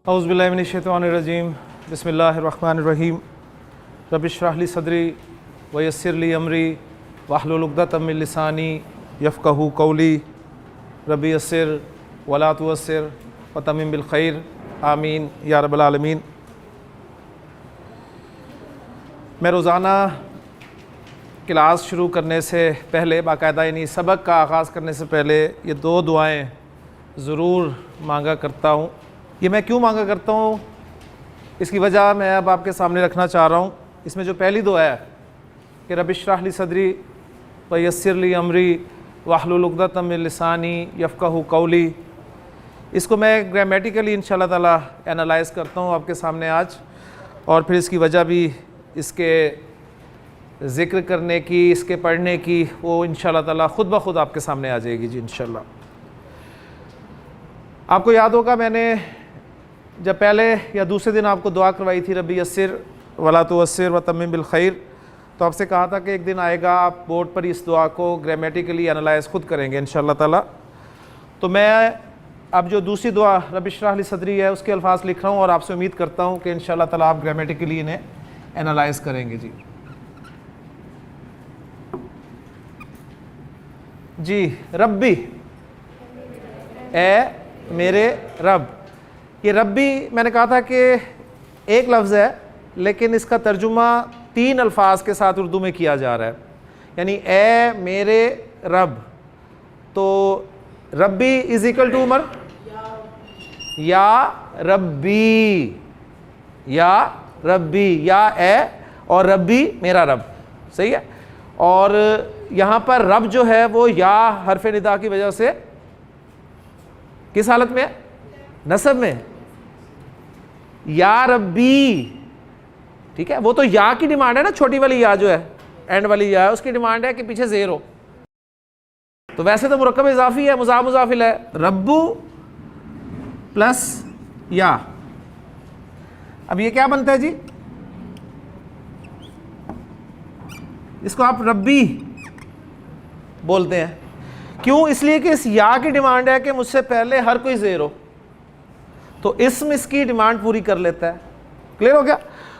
اعوذ باللہ من الشیطان الرجیم بسم اللہ الرحمن الرحیم رب اشرح لی صدری ویسر لی امری واحلل عقدۃ من لسانی یفقہوا قولی رب یسر ولا تعسر وتمم بالخیر آمین یا رب العالمین۔ میں روزانہ کلاس شروع کرنے سے پہلے باقاعدہ یعنی سبق کا آغاز کرنے سے پہلے یہ دو دعائیں ضرور مانگا کرتا ہوں۔ یہ میں کیوں مانگا کرتا ہوں، اس کی وجہ میں اب آپ کے سامنے رکھنا چاہ رہا ہوں۔ اس میں جو پہلی دعا ہے کہ رب اشرح لی صدری ویسر لی امری واحلل عقدۃ من لسانی یفقہوا قولی، اس کو میں گرامیٹیکلی انشاءاللہ تعالیٰ انالائز کرتا ہوں آپ کے سامنے آج، اور پھر اس کی وجہ بھی اس کے ذکر کرنے کی، اس کے پڑھنے کی، وہ انشاءاللہ تعالیٰ خود بخود آپ کے سامنے آ جائے گی جی انشاءاللہ۔ آپ کو یاد ہوگا میں نے جب پہلے یا دوسرے دن آپ کو دعا کروائی تھی رب یسر ولا تعسر وتمم بالخیر، تو آپ سے کہا تھا کہ ایک دن آئے گا آپ بورڈ پر اس دعا کو گرامیٹیکلی انالائز خود کریں گے انشاءاللہ تعالیٰ۔ تو میں اب جو دوسری دعا رب اشرح لی صدری ہے اس کے الفاظ لکھ رہا ہوں، اور آپ سے امید کرتا ہوں کہ انشاءاللہ تعالیٰ آپ گرامیٹیکلی انہیں انالائز کریں گے جی۔ ربی، اے میرے رب۔ یہ ربی میں نے کہا تھا کہ ایک لفظ ہے، لیکن اس کا ترجمہ تین الفاظ کے ساتھ اردو میں کیا جا رہا ہے، یعنی اے میرے رب۔ تو ربی از اکول ٹو عمر یا ربی، یا ربی، یا اے اور ربی میرا رب، صحیح ہے۔ اور یہاں پر رب جو ہے وہ یا حرف ندا کی وجہ سے کس حالت میں ہے؟ نصب میں، یا ربی، ٹھیک ہے۔ وہ تو یا کی ڈیمانڈ ہے نا، چھوٹی والی یا جو ہے اینڈ والی یا ہے، اس کی ڈیمانڈ ہے کہ پیچھے زیر ہو۔ تو ویسے تو مرکب اضافی ہے، مضاف مضاف الیہ ہے، ربو پلس یا۔ اب یہ کیا بنتا ہے جی؟ اس کو آپ ربی بولتے ہیں، کیوں؟ اس لیے کہ اس یا کی ڈیمانڈ ہے کہ مجھ سے پہلے ہر کوئی زیر ہو، تو اسم اس کی ڈیمانڈ پوری کر لیتا ہے۔ کلیئر ہو گیا؟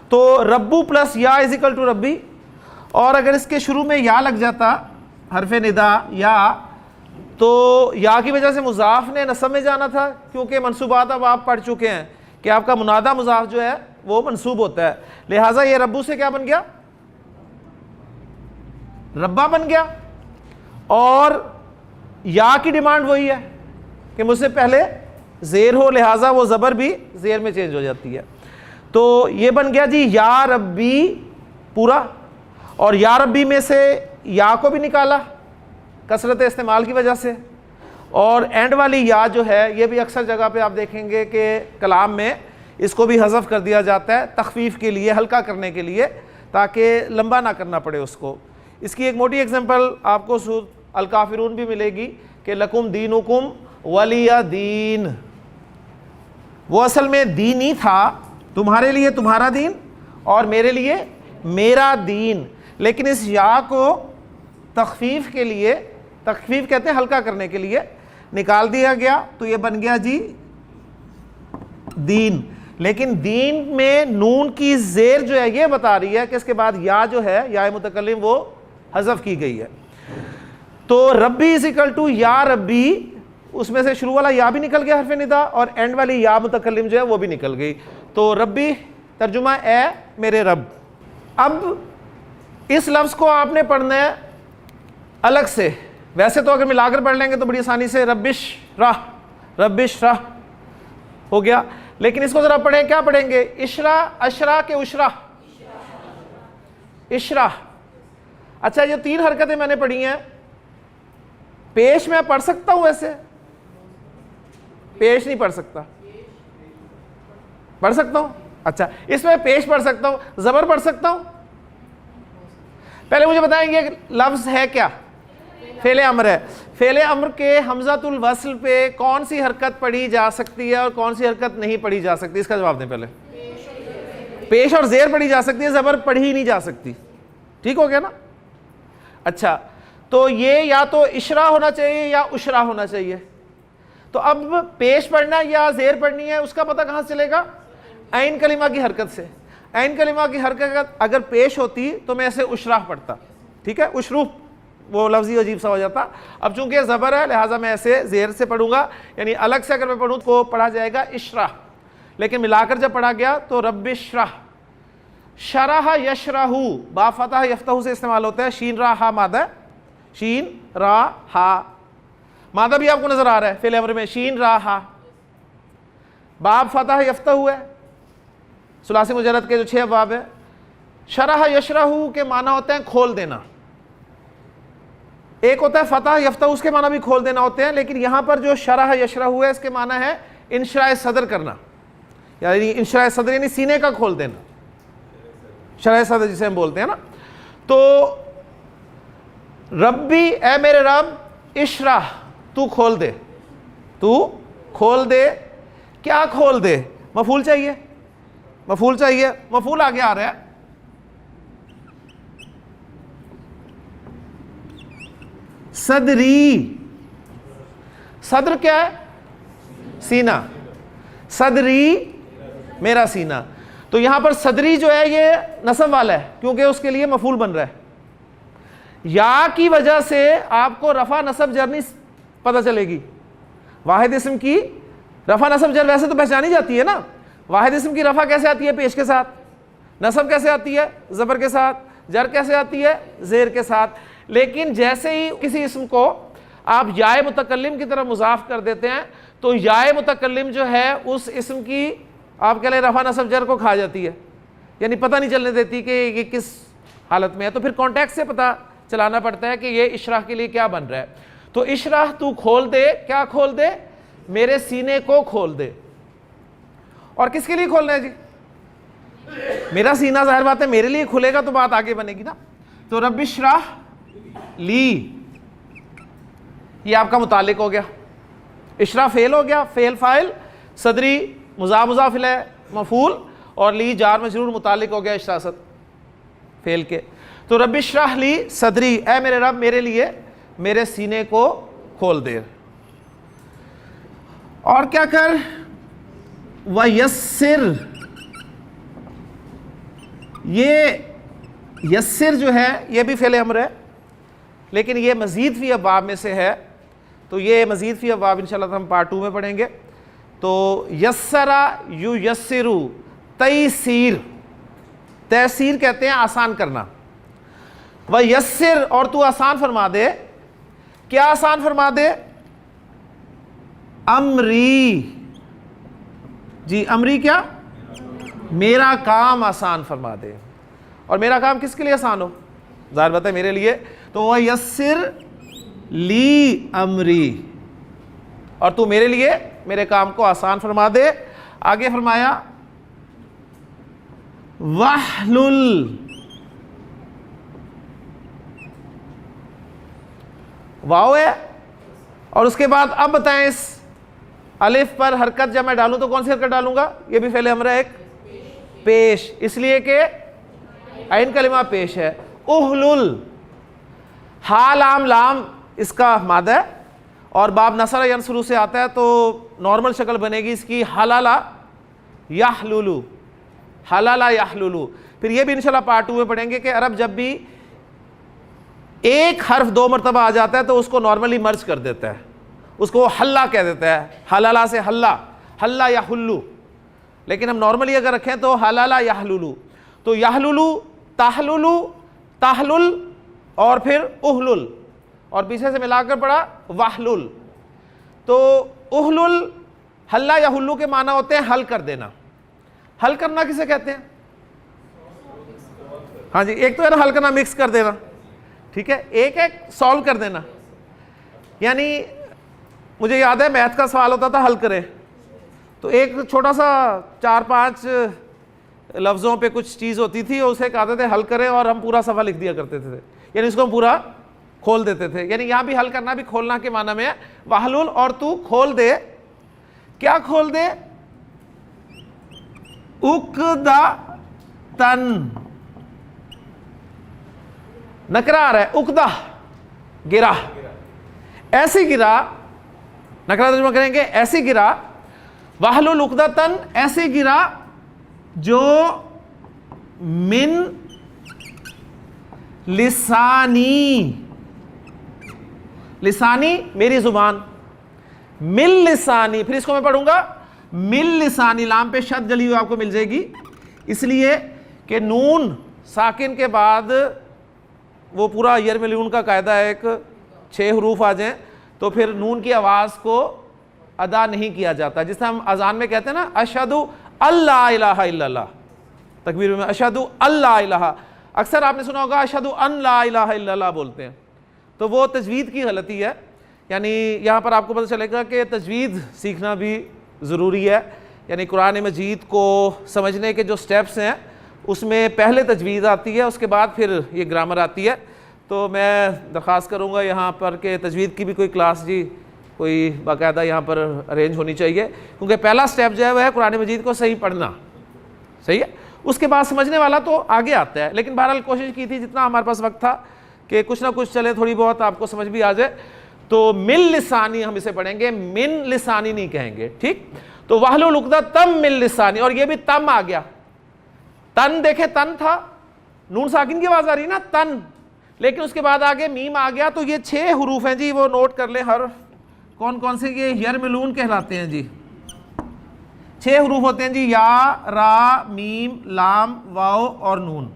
تو ربو پلس یا از اکول ٹو ربی، اور اگر اس کے شروع میں یا لگ جاتا حرف ندا یا، تو یا کی وجہ سے مضاف نے نصب میں جانا تھا، کیونکہ منصوبات اب آپ پڑھ چکے ہیں کہ آپ کا منادہ مضاف جو ہے وہ منصوب ہوتا ہے، لہٰذا یہ ربو سے کیا بن گیا؟ ربا بن گیا۔ اور یا کی ڈیمانڈ وہی ہے کہ مجھ سے پہلے زیر ہو، لہٰذا وہ زبر بھی زیر میں چینج ہو جاتی ہے۔ تو یہ بن گیا جی یا ربی پورا، اور یا ربی میں سے یا کو بھی نکالا کثرت استعمال کی وجہ سے، اور اینڈ والی یا جو ہے یہ بھی اکثر جگہ پہ آپ دیکھیں گے کہ کلام میں اس کو بھی حذف کر دیا جاتا ہے تخفیف کے لیے، ہلکا کرنے کے لیے، تاکہ لمبا نہ کرنا پڑے اس کو۔ اس کی ایک موٹی اگزامپل آپ کو سورۃ الکافرون بھی ملے گی کہ لکم دینکم ولی دین، وہ اصل میں دین ہی تھا، تمہارے لیے تمہارا دین اور میرے لیے میرا دین، لیکن اس یا کو تخفیف کے لیے، تخفیف کہتے ہیں ہلکا کرنے کے لیے، نکال دیا گیا، تو یہ بن گیا جی دین۔ لیکن دین میں نون کی زیر جو ہے یہ بتا رہی ہے کہ اس کے بعد یا جو ہے یا متکلم وہ حذف کی گئی ہے۔ تو ربی از اکول ٹو یا ربی، اس میں سے شروع والا یا بھی نکل گیا حرف ندا، اور اینڈ والی یا متکلم جو ہے وہ بھی نکل گئی۔ تو ربی ترجمہ اے میرے رب۔ اب اس لفظ کو آپ نے پڑھنا ہے الگ سے، ویسے تو اگر ملا کر پڑھ لیں گے تو بڑی آسانی سے ربش راہ ہو گیا، لیکن اس کو ذرا پڑھیں، کیا پڑھیں گے؟ اشرا، اشرا کے اشرا، اشرا۔ اچھا یہ تین حرکتیں میں نے پڑھی ہیں، پیش میں پڑھ سکتا ہوں؟ ویسے پیش نہیں پڑھ سکتا، پڑھ سکتا ہوں؟ اچھا اس میں پیش پڑھ سکتا ہوں، زبر پڑھ سکتا ہوں؟ پہلے مجھے بتائیں گے لفظ ہے کیا؟ فعل امر ہے۔ فعل امر کے حمزۃ الوصل پہ کون سی حرکت پڑھی جا سکتی ہے اور کون سی حرکت نہیں پڑھی جا سکتی؟ اس کا جواب دیں پہلے۔ پیش اور زیر پڑھی جا سکتی ہے، زبر پڑھی نہیں جا سکتی، ٹھیک ہو گیا نا؟ اچھا تو یہ یا تو اشرا ہونا چاہیے یا اشرا ہونا چاہیے، تو اب پیش پڑھنا یا زیر پڑھنی ہے اس کا پتہ کہاں سے چلے گا؟ عین کلمہ کی حرکت سے. عین کلمہ کی حرکت اگر پیش ہوتی تو میں اسے اشراح پڑھتا, ٹھیک ہے, اشروف وہ لفظی عجیب سا ہو جاتا. اب چونکہ زبر ہے لہٰذا میں ایسے زیر سے پڑھوں گا, یعنی الگ سے اگر میں پڑھوں تو پڑھا جائے گا اشراح, لیکن ملا کر جب پڑھا گیا تو رب اشرح. شرح یشرح با فتح یفتح سے استعمال ہوتا ہے. شین را ہا مادہ, شین را ہا مادہ بھی آپ کو نظر آ رہا ہے فعل امر میں, شین را ہا. باب فتح یفتح ہے, ثلاثی مجرد کے جو 6 ابواب ہے. شرح یشرح کے معنی ہوتے ہیں کھول دینا. ایک ہوتا ہے فتح یفتح, اس کے معنی بھی کھول دینا ہوتے ہیں, لیکن یہاں پر جو شرح یشرح ہے اس کے معنی ہے انشراح صدر کرنا, یعنی انشراح صدر یعنی سینے کا کھول دینا, شرح صدر جسے ہم بولتے ہیں نا. تو ربی اے میرے رب, اشرح تو کھول دے, تو کھول دے. کیا کھول دے؟ مفعول چاہیے, مفعول چاہیے, مفعول آگے آ رہا ہے. صدری, صدر کیا ہے؟ سینہ. صدری میرا سینہ. تو یہاں پر صدری جو ہے یہ نصب والا ہے کیونکہ اس کے لیے مفعول بن رہا ہے. یا کی وجہ سے آپ کو رفع نصب جر نہیں پتہ چلے گی. واحد اسم کی رفع نصب جر ویسے تو پہچانی جاتی ہے نا. واحد اسم کی رفع کیسے آتی ہے؟ پیش کے ساتھ. نصب کیسے آتی ہے؟ زبر کے ساتھ. جر کیسے آتی ہے؟ زیر کے ساتھ. لیکن جیسے ہی کسی اسم کو آپ یائے متکلم کی طرف مضاف کر دیتے ہیں تو یائے متکلم جو ہے اس اسم کی آپ کہہ لیں رفع نصب جر کو کھا جاتی ہے, یعنی پتہ نہیں چلنے دیتی کہ یہ کس حالت میں ہے. تو پھر کانٹیکٹ سے پتہ چلانا پڑتا ہے کہ یہ اشراح کے لیے کیا بن رہا ہے. تو اشراح تو کھول دے. کیا کھول دے؟ میرے سینے کو کھول دے. اور کس کے لیے کھولنا ہے جی؟ میرا سینہ ظاہر بات ہے میرے لیے کھلے گا تو بات آگے بنے گی نا. تو رب اشرح لی یہ آپ کا متعلق ہو گیا. اشراح فعل ہو گیا, فعل فاعل, صدری مضاف مضاف الیہ مفعول, اور لی جار مجرور متعلق ہو گیا اشراست فعل کے. تو رب اشرح لی صدری, اے میرے رب میرے لیے میرے سینے کو کھول دے. اور کیا کر؟ وَيَسِّرْ, یہ یسر جو ہے یہ بھی فعل امر ہے لیکن یہ مزید فی ابواب میں سے ہے. تو یہ مزید فی ابواب انشاءاللہ ہم پارٹ 2 میں پڑھیں گے. تو یسرا یسرو, تیسیر, تیسیر کہتے ہیں آسان کرنا. وَيَسِّرْ اور تو آسان فرما دے. کیا آسان فرما دے؟ امری, جی امری کیا؟ میرا کام آسان فرما دے. اور میرا کام کس کے لیے آسان ہو؟ ظاہر بات ہے میرے لیے. تو وَيَسِّرْ لی امری, اور تو میرے لیے میرے کام کو آسان فرما دے. آگے فرمایا وَحْلُلْ, واو ہے, اور اس کے بعد اب بتائیں اس الف پر حرکت جب میں ڈالوں تو کون سی حرکت ڈالوں گا؟ یہ بھی فعل امر ہے ایک, پیش, اس لیے کہ عین کلمہ پیش ہے. احلل, ہا لام لام اس کا مادہ ہے اور باب نصر ینصر سے آتا ہے تو نارمل شکل بنے گی اس کی حللا یحللو, حللا یحللو. پھر یہ بھی انشاءاللہ پارٹ 2 میں پڑھیں گے کہ عرب جب بھی ایک حرف 2 مرتبہ آ جاتا ہے تو اس کو نارملی مرج کر دیتا ہے, اس کو حلہ کہہ دیتا ہے. حللا سے حلہ, حلہ یحلو, لیکن ہم نارملی اگر رکھیں تو حللا یحللو. تو یحللو, تحللو, تحلل اور پھر احلل, اور پیچھے سے ملا کر پڑھا وحلل. تو احلل حلہ یحلو کے معنی ہوتے ہیں حل کر دینا. حل کرنا کسے کہتے ہیں؟ ہاں جی, ایک تو ہے نا حل کرنا, مکس کر دینا, ٹھیک ہے, ایک ہے سالو کر دینا. یعنی مجھے یاد ہے میتھ کا سوال ہوتا تھا حل کرے, تو ایک چھوٹا سا 4-5 لفظوں پہ کچھ چیز ہوتی تھی اور اسے کہتے تھے حل کریں, اور ہم پورا صفحہ لکھ دیا کرتے تھے, یعنی اس کو ہم پورا کھول دیتے تھے. یعنی یہاں بھی حل کرنا بھی کھولنا کے معنی میں ہے. وحلل, اور تو کھول دے. کیا کھول دے؟ عقدۃً, نکرہ آ رہا ہے, عقدہ گرہ, ایسی گرہ نقرہ ترجمہ کریں گے ایسی گرا، واحلل عقدۃ ایسی گرا جو من لسانی، لسانی میری زبان، مل لسانی، پھر اس کو میں پڑھوں گا مل لسانی، لام پہ شد جلی ہوئی آپ کو مل جائے گی، اس لیے کہ نون ساکن کے بعد وہ پورا یرملون کا قاعدہ ہے، ایک 6 حروف آ جائیں تو پھر نون کی آواز کو ادا نہیں کیا جاتا، جس سے ہم اذان میں کہتے ہیں نا اشہد اللہ الہ الا اللہ، تکبیر میں اشہد اللہ الہ، اکثر آپ نے سنا ہوگا اشہد ان لا الہ الا اللہ بولتے ہیں، تو وہ تجوید کی غلطی ہے، یعنی یہاں پر آپ کو پتہ چلے گا کہ تجوید سیکھنا بھی ضروری ہے، یعنی قرآن مجید کو سمجھنے کے جو سٹیپس ہیں اس میں پہلے تجوید آتی ہے، اس کے بعد پھر یہ گرامر آتی ہے، تو میں درخواست کروں گا یہاں پر کہ تجوید کی بھی کوئی کلاس جی کوئی باقاعدہ یہاں پر ارینج ہونی چاہیے، کیونکہ پہلا سٹیپ جو ہے وہ ہے قرآن مجید کو صحیح پڑھنا، صحیح ہے، اس کے بعد سمجھنے والا تو آگے آتا ہے، لیکن بہرحال کوشش کی تھی جتنا ہمارے پاس وقت تھا کہ کچھ نہ کچھ چلے تھوڑی بہت آپ کو سمجھ بھی آ جائے، تو مل لسانی ہم اسے پڑھیں گے، من لسانی نہیں کہیں گے، ٹھیک، تو واحلل عقدۃ من لسانی، اور یہ بھی تم آ گیا، تن دیکھیں تن تھا، نون ساکن کی آواز آ رہی نا تن، لیکن اس کے بعد آگے میم آ گیا، تو یہ 6 حروف ہیں جی، وہ نوٹ کر لیں، حرف کون کون سے، یہ یرملون کہلاتے ہیں جی، 6 حروف ہوتے ہیں جی، یا را میم لام واو اور نون،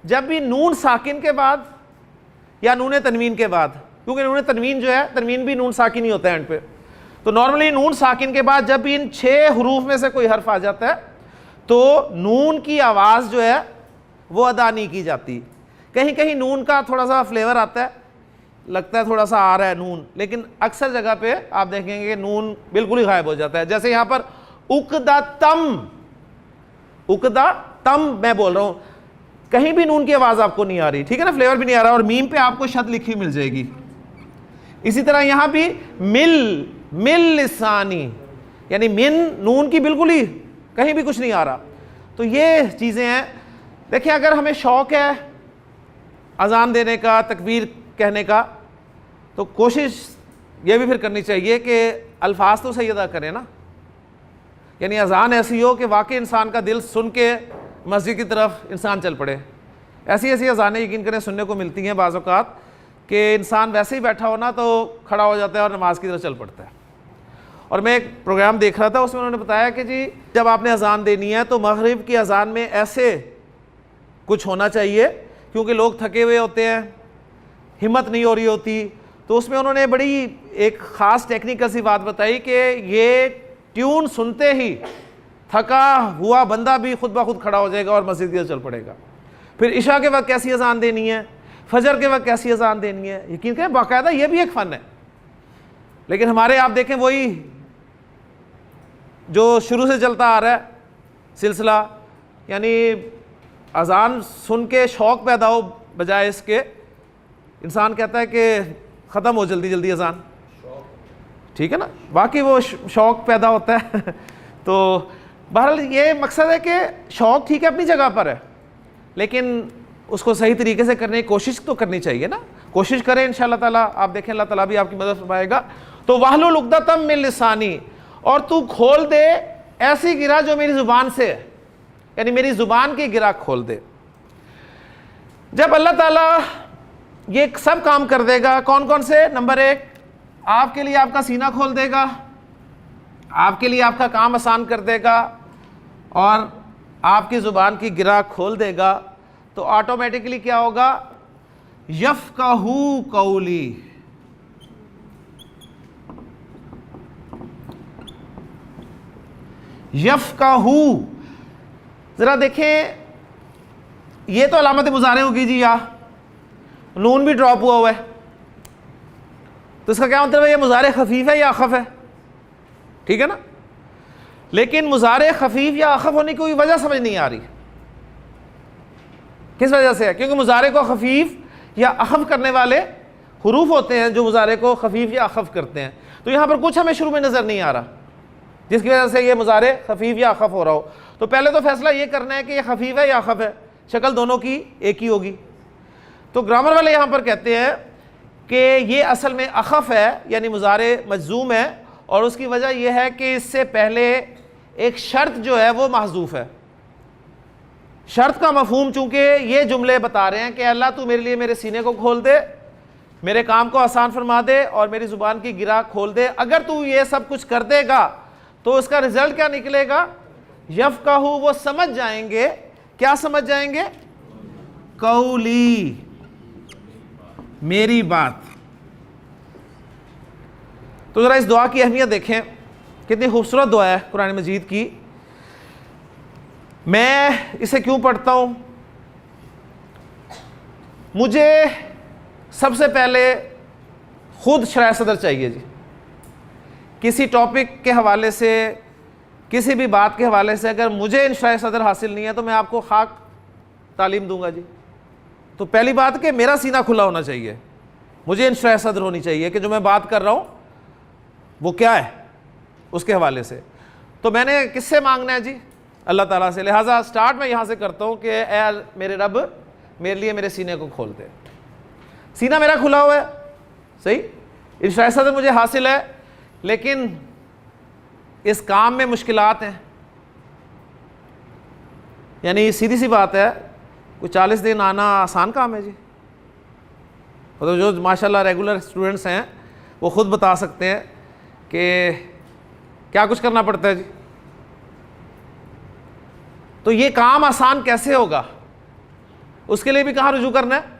جب بھی نون ساکن کے بعد یا نون تنوین کے بعد، کیونکہ نون تنوین جو ہے تنوین بھی نون ساکن ہی ہوتا ہے اینڈ پہ، تو نارملی نون ساکن کے بعد جب بھی ان 6 حروف میں سے کوئی حرف آ جاتا ہے تو نون کی آواز جو ہے وہ ادا نہیں کی جاتی، کہیں کہیں نون کا تھوڑا سا فلیور آتا ہے، لگتا ہے تھوڑا سا آ رہا ہے نون، لیکن اکثر جگہ پہ آپ دیکھیں گے کہ نون بالکل ہی غائب ہو جاتا ہے، جیسے یہاں پر عقدۃم، عقدۃم میں بول رہا ہوں، کہیں بھی نون کی آواز آپ کو نہیں آ رہی، ٹھیک ہے نا، فلیور بھی نہیں آ رہا، اور میم پہ آپ کو شد لکھی مل جائے گی، اسی طرح یہاں بھی مل لسانی، یعنی من نون کی بالکل ہی کہیں بھی کچھ نہیں آ رہا، تو یہ چیزیں ہیں، دیکھیں اگر ہمیں شوق ہے اذان دینے کا، تکبیر کہنے کا، تو کوشش یہ بھی پھر کرنی چاہیے کہ الفاظ تو صحیح ادا کریں نا، یعنی اذان ایسی ہو کہ واقعی انسان کا دل سن کے مسجد کی طرف انسان چل پڑے، ایسی ایسی اذانیں یقین کریں سننے کو ملتی ہیں بعض اوقات کہ انسان ویسے ہی بیٹھا ہو نا تو کھڑا ہو جاتا ہے اور نماز کی طرف چل پڑتا ہے، اور میں ایک پروگرام دیکھ رہا تھا اس میں انہوں نے بتایا کہ جی جب آپ نے اذان دینی ہے تو مغرب کی اذان میں ایسے کچھ ہونا چاہیے، کیونکہ لوگ تھکے ہوئے ہوتے ہیں، ہمت نہیں ہو رہی ہوتی، تو اس میں انہوں نے بڑی ایک خاص ٹیکنیکل سی بات بتائی کہ یہ ٹیون سنتے ہی تھکا ہوا بندہ بھی خود بخود کھڑا ہو جائے گا اور مسجد کی طرف چل پڑے گا، پھر عشاء کے وقت کیسی اذان دینی ہے، فجر کے وقت کیسی اذان دینی ہے، یقین کریں باقاعدہ یہ بھی ایک فن ہے، لیکن ہمارے آپ دیکھیں وہی جو شروع سے چلتا آ رہا ہے سلسلہ، یعنی اذان سن کے شوق پیدا ہو بجائے اس کے انسان کہتا ہے کہ ختم ہو جلدی جلدی اذان، ٹھیک ہے نا، باقی وہ شوق پیدا ہوتا ہے تو بہرحال یہ مقصد ہے کہ شوق ٹھیک ہے اپنی جگہ پر ہے، لیکن اس کو صحیح طریقے سے کرنے کی کوشش تو کرنی چاہیے نا، کوشش کریں انشاءاللہ تعالیٰ، آپ دیکھیں اللہ تعالیٰ بھی آپ کی مدد فرمائے گا، تو واحلل عقدۃ من لسانی، اور تو کھول دے ایسی گرا جو میری زبان سے ہے، یعنی میری زبان کی گرا کھول دے، جب اللہ تعالیٰ یہ سب کام کر دے گا، کون کون سے، نمبر 1 آپ کے لیے آپ کا سینہ کھول دے گا، آپ کے لیے آپ کا کام آسان کر دے گا، اور آپ کی زبان کی گرا کھول دے گا، تو آٹومیٹکلی کیا ہوگا، یفقہوا قولی، یفقہوا، ذرا دیکھیں یہ تو علامت مضارع ہوگی جی، یا نون بھی ڈراپ ہوا ہے، تو اس کا کیا مطلب ہے، یہ مضارع خفیف ہے یا اخف ہے، ٹھیک ہے نا، لیکن مضارع خفیف یا اخف ہونے کی کوئی وجہ سمجھ نہیں آ رہی، کس وجہ سے ہے، کیونکہ مضارع کو خفیف یا اخف کرنے والے حروف ہوتے ہیں جو مضارع کو خفیف یا اخف کرتے ہیں، تو یہاں پر کچھ ہمیں شروع میں نظر نہیں آ رہا جس کی وجہ سے یہ مضارع خفیف یا اخف ہو رہا ہو، تو پہلے تو فیصلہ یہ کرنا ہے کہ یہ خفیف ہے یا اخف ہے، شکل دونوں کی ایک ہی ہوگی، تو گرامر والے یہاں پر کہتے ہیں کہ یہ اصل میں اخف ہے یعنی مضارع مجزوم ہے، اور اس کی وجہ یہ ہے کہ اس سے پہلے ایک شرط جو ہے وہ محذوف ہے۔ شرط کا مفہوم چونکہ یہ جملے بتا رہے ہیں کہ اللہ تو میرے لیے میرے سینے کو کھول دے، میرے کام کو آسان فرما دے اور میری زبان کی گرہ کھول دے، اگر تو یہ سب کچھ کر دے گا تو اس کا رزلٹ کیا نکلے گا؟ یفقہوا، وہ سمجھ جائیں گے۔ کیا سمجھ جائیں گے؟ قولی، میری بات۔ تو ذرا اس دعا کی اہمیت دیکھیں، کتنی خوبصورت دعا ہے قرآن مجید کی۔ میں اسے کیوں پڑھتا ہوں؟ مجھے سب سے پہلے خود شرح صدر چاہیے جی، کسی ٹاپک کے حوالے سے، کسی بھی بات کے حوالے سے اگر مجھے ان شرح صدر حاصل نہیں ہے تو میں آپ کو خاک تعلیم دوں گا جی۔ تو پہلی بات کہ میرا سینہ کھلا ہونا چاہیے، مجھے ان شرح صدر ہونی چاہیے کہ جو میں بات کر رہا ہوں وہ کیا ہے اس کے حوالے سے۔ تو میں نے کس سے مانگنا ہے جی؟ اللہ تعالیٰ سے۔ لہٰذا سٹارٹ میں یہاں سے کرتا ہوں کہ اے میرے رب میرے لیے میرے سینے کو کھول دے۔ سینہ میرا کھلا ہوا ہے، صحیح، ان شرح صدر مجھے حاصل ہے، لیکن اس کام میں مشکلات ہیں۔ یعنی سیدھی سی بات ہے، کوئی 40 دن آنا آسان کام ہے جی؟ مطلب جو ماشاءاللہ ریگولر اسٹوڈنٹس ہیں وہ خود بتا سکتے ہیں کہ کیا کچھ کرنا پڑتا ہے جی۔ تو یہ کام آسان کیسے ہوگا؟ اس کے لیے بھی کہاں رجوع کرنا ہے؟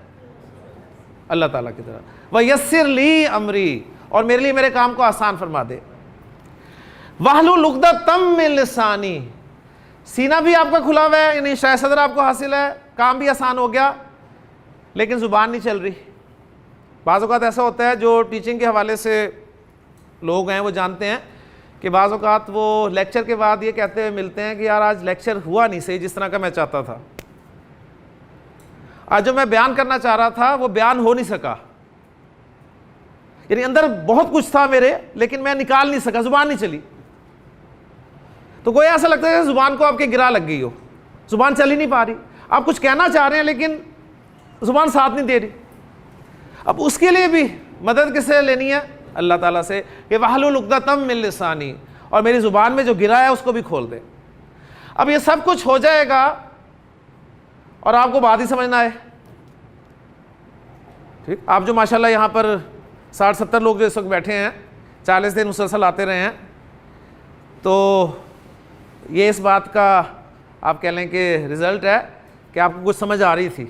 اللہ تعالیٰ کی طرف۔ وَيَسِّرْ لِي أَمْرِي، اور میرے لیے میرے کام کو آسان فرما دے۔ وَاحْلُلْ عُقْدَةً مِّن لِّسَانِي، سینہ بھی آپ کا کھلا ہوا ہے، یعنی شرح صدر آپ کو حاصل ہے، کام بھی آسان ہو گیا، لیکن زبان نہیں چل رہی۔ بعض اوقات ایسا ہوتا ہے، جو ٹیچنگ کے حوالے سے لوگ ہیں وہ جانتے ہیں کہ بعض اوقات وہ لیکچر کے بعد یہ کہتے ہوئے ملتے ہیں کہ یار آج لیکچر ہوا نہیں صحیح جس طرح کا میں چاہتا تھا، آج جو میں بیان کرنا چاہ رہا تھا وہ بیان ہو نہیں سکا، یعنی اندر بہت کچھ تھا میرے لیکن میں نکال نہیں سکا، زبان نہیں چلی۔ تو کوئی ایسا لگتا ہے کہ زبان کو آپ کے گرا لگ گئی ہو، زبان چل ہی نہیں پا رہی، آپ کچھ کہنا چاہ رہے ہیں لیکن زبان ساتھ نہیں دے رہی۔ اب اس کے لیے بھی مدد کس سے لینی ہے؟ اللہ تعالیٰ سے، کہ وَاحْلُلْ عُقْدَةً مِّن لِّسَانِي، اور میری زبان میں جو گرا ہے اس کو بھی کھول دے۔ اب یہ سب کچھ ہو جائے گا اور آپ کو بات ہی سمجھنا ہے، ٹھیک؟ آپ جو ماشاءاللہ یہاں پر 60-70 لوگ جو اس وقت بیٹھے ہیں، 40 دن مسلسل آتے رہے ہیں، تو یہ اس بات کا آپ کہہ لیں کہ رزلٹ ہے کہ آپ کو کچھ سمجھ آ رہی تھی،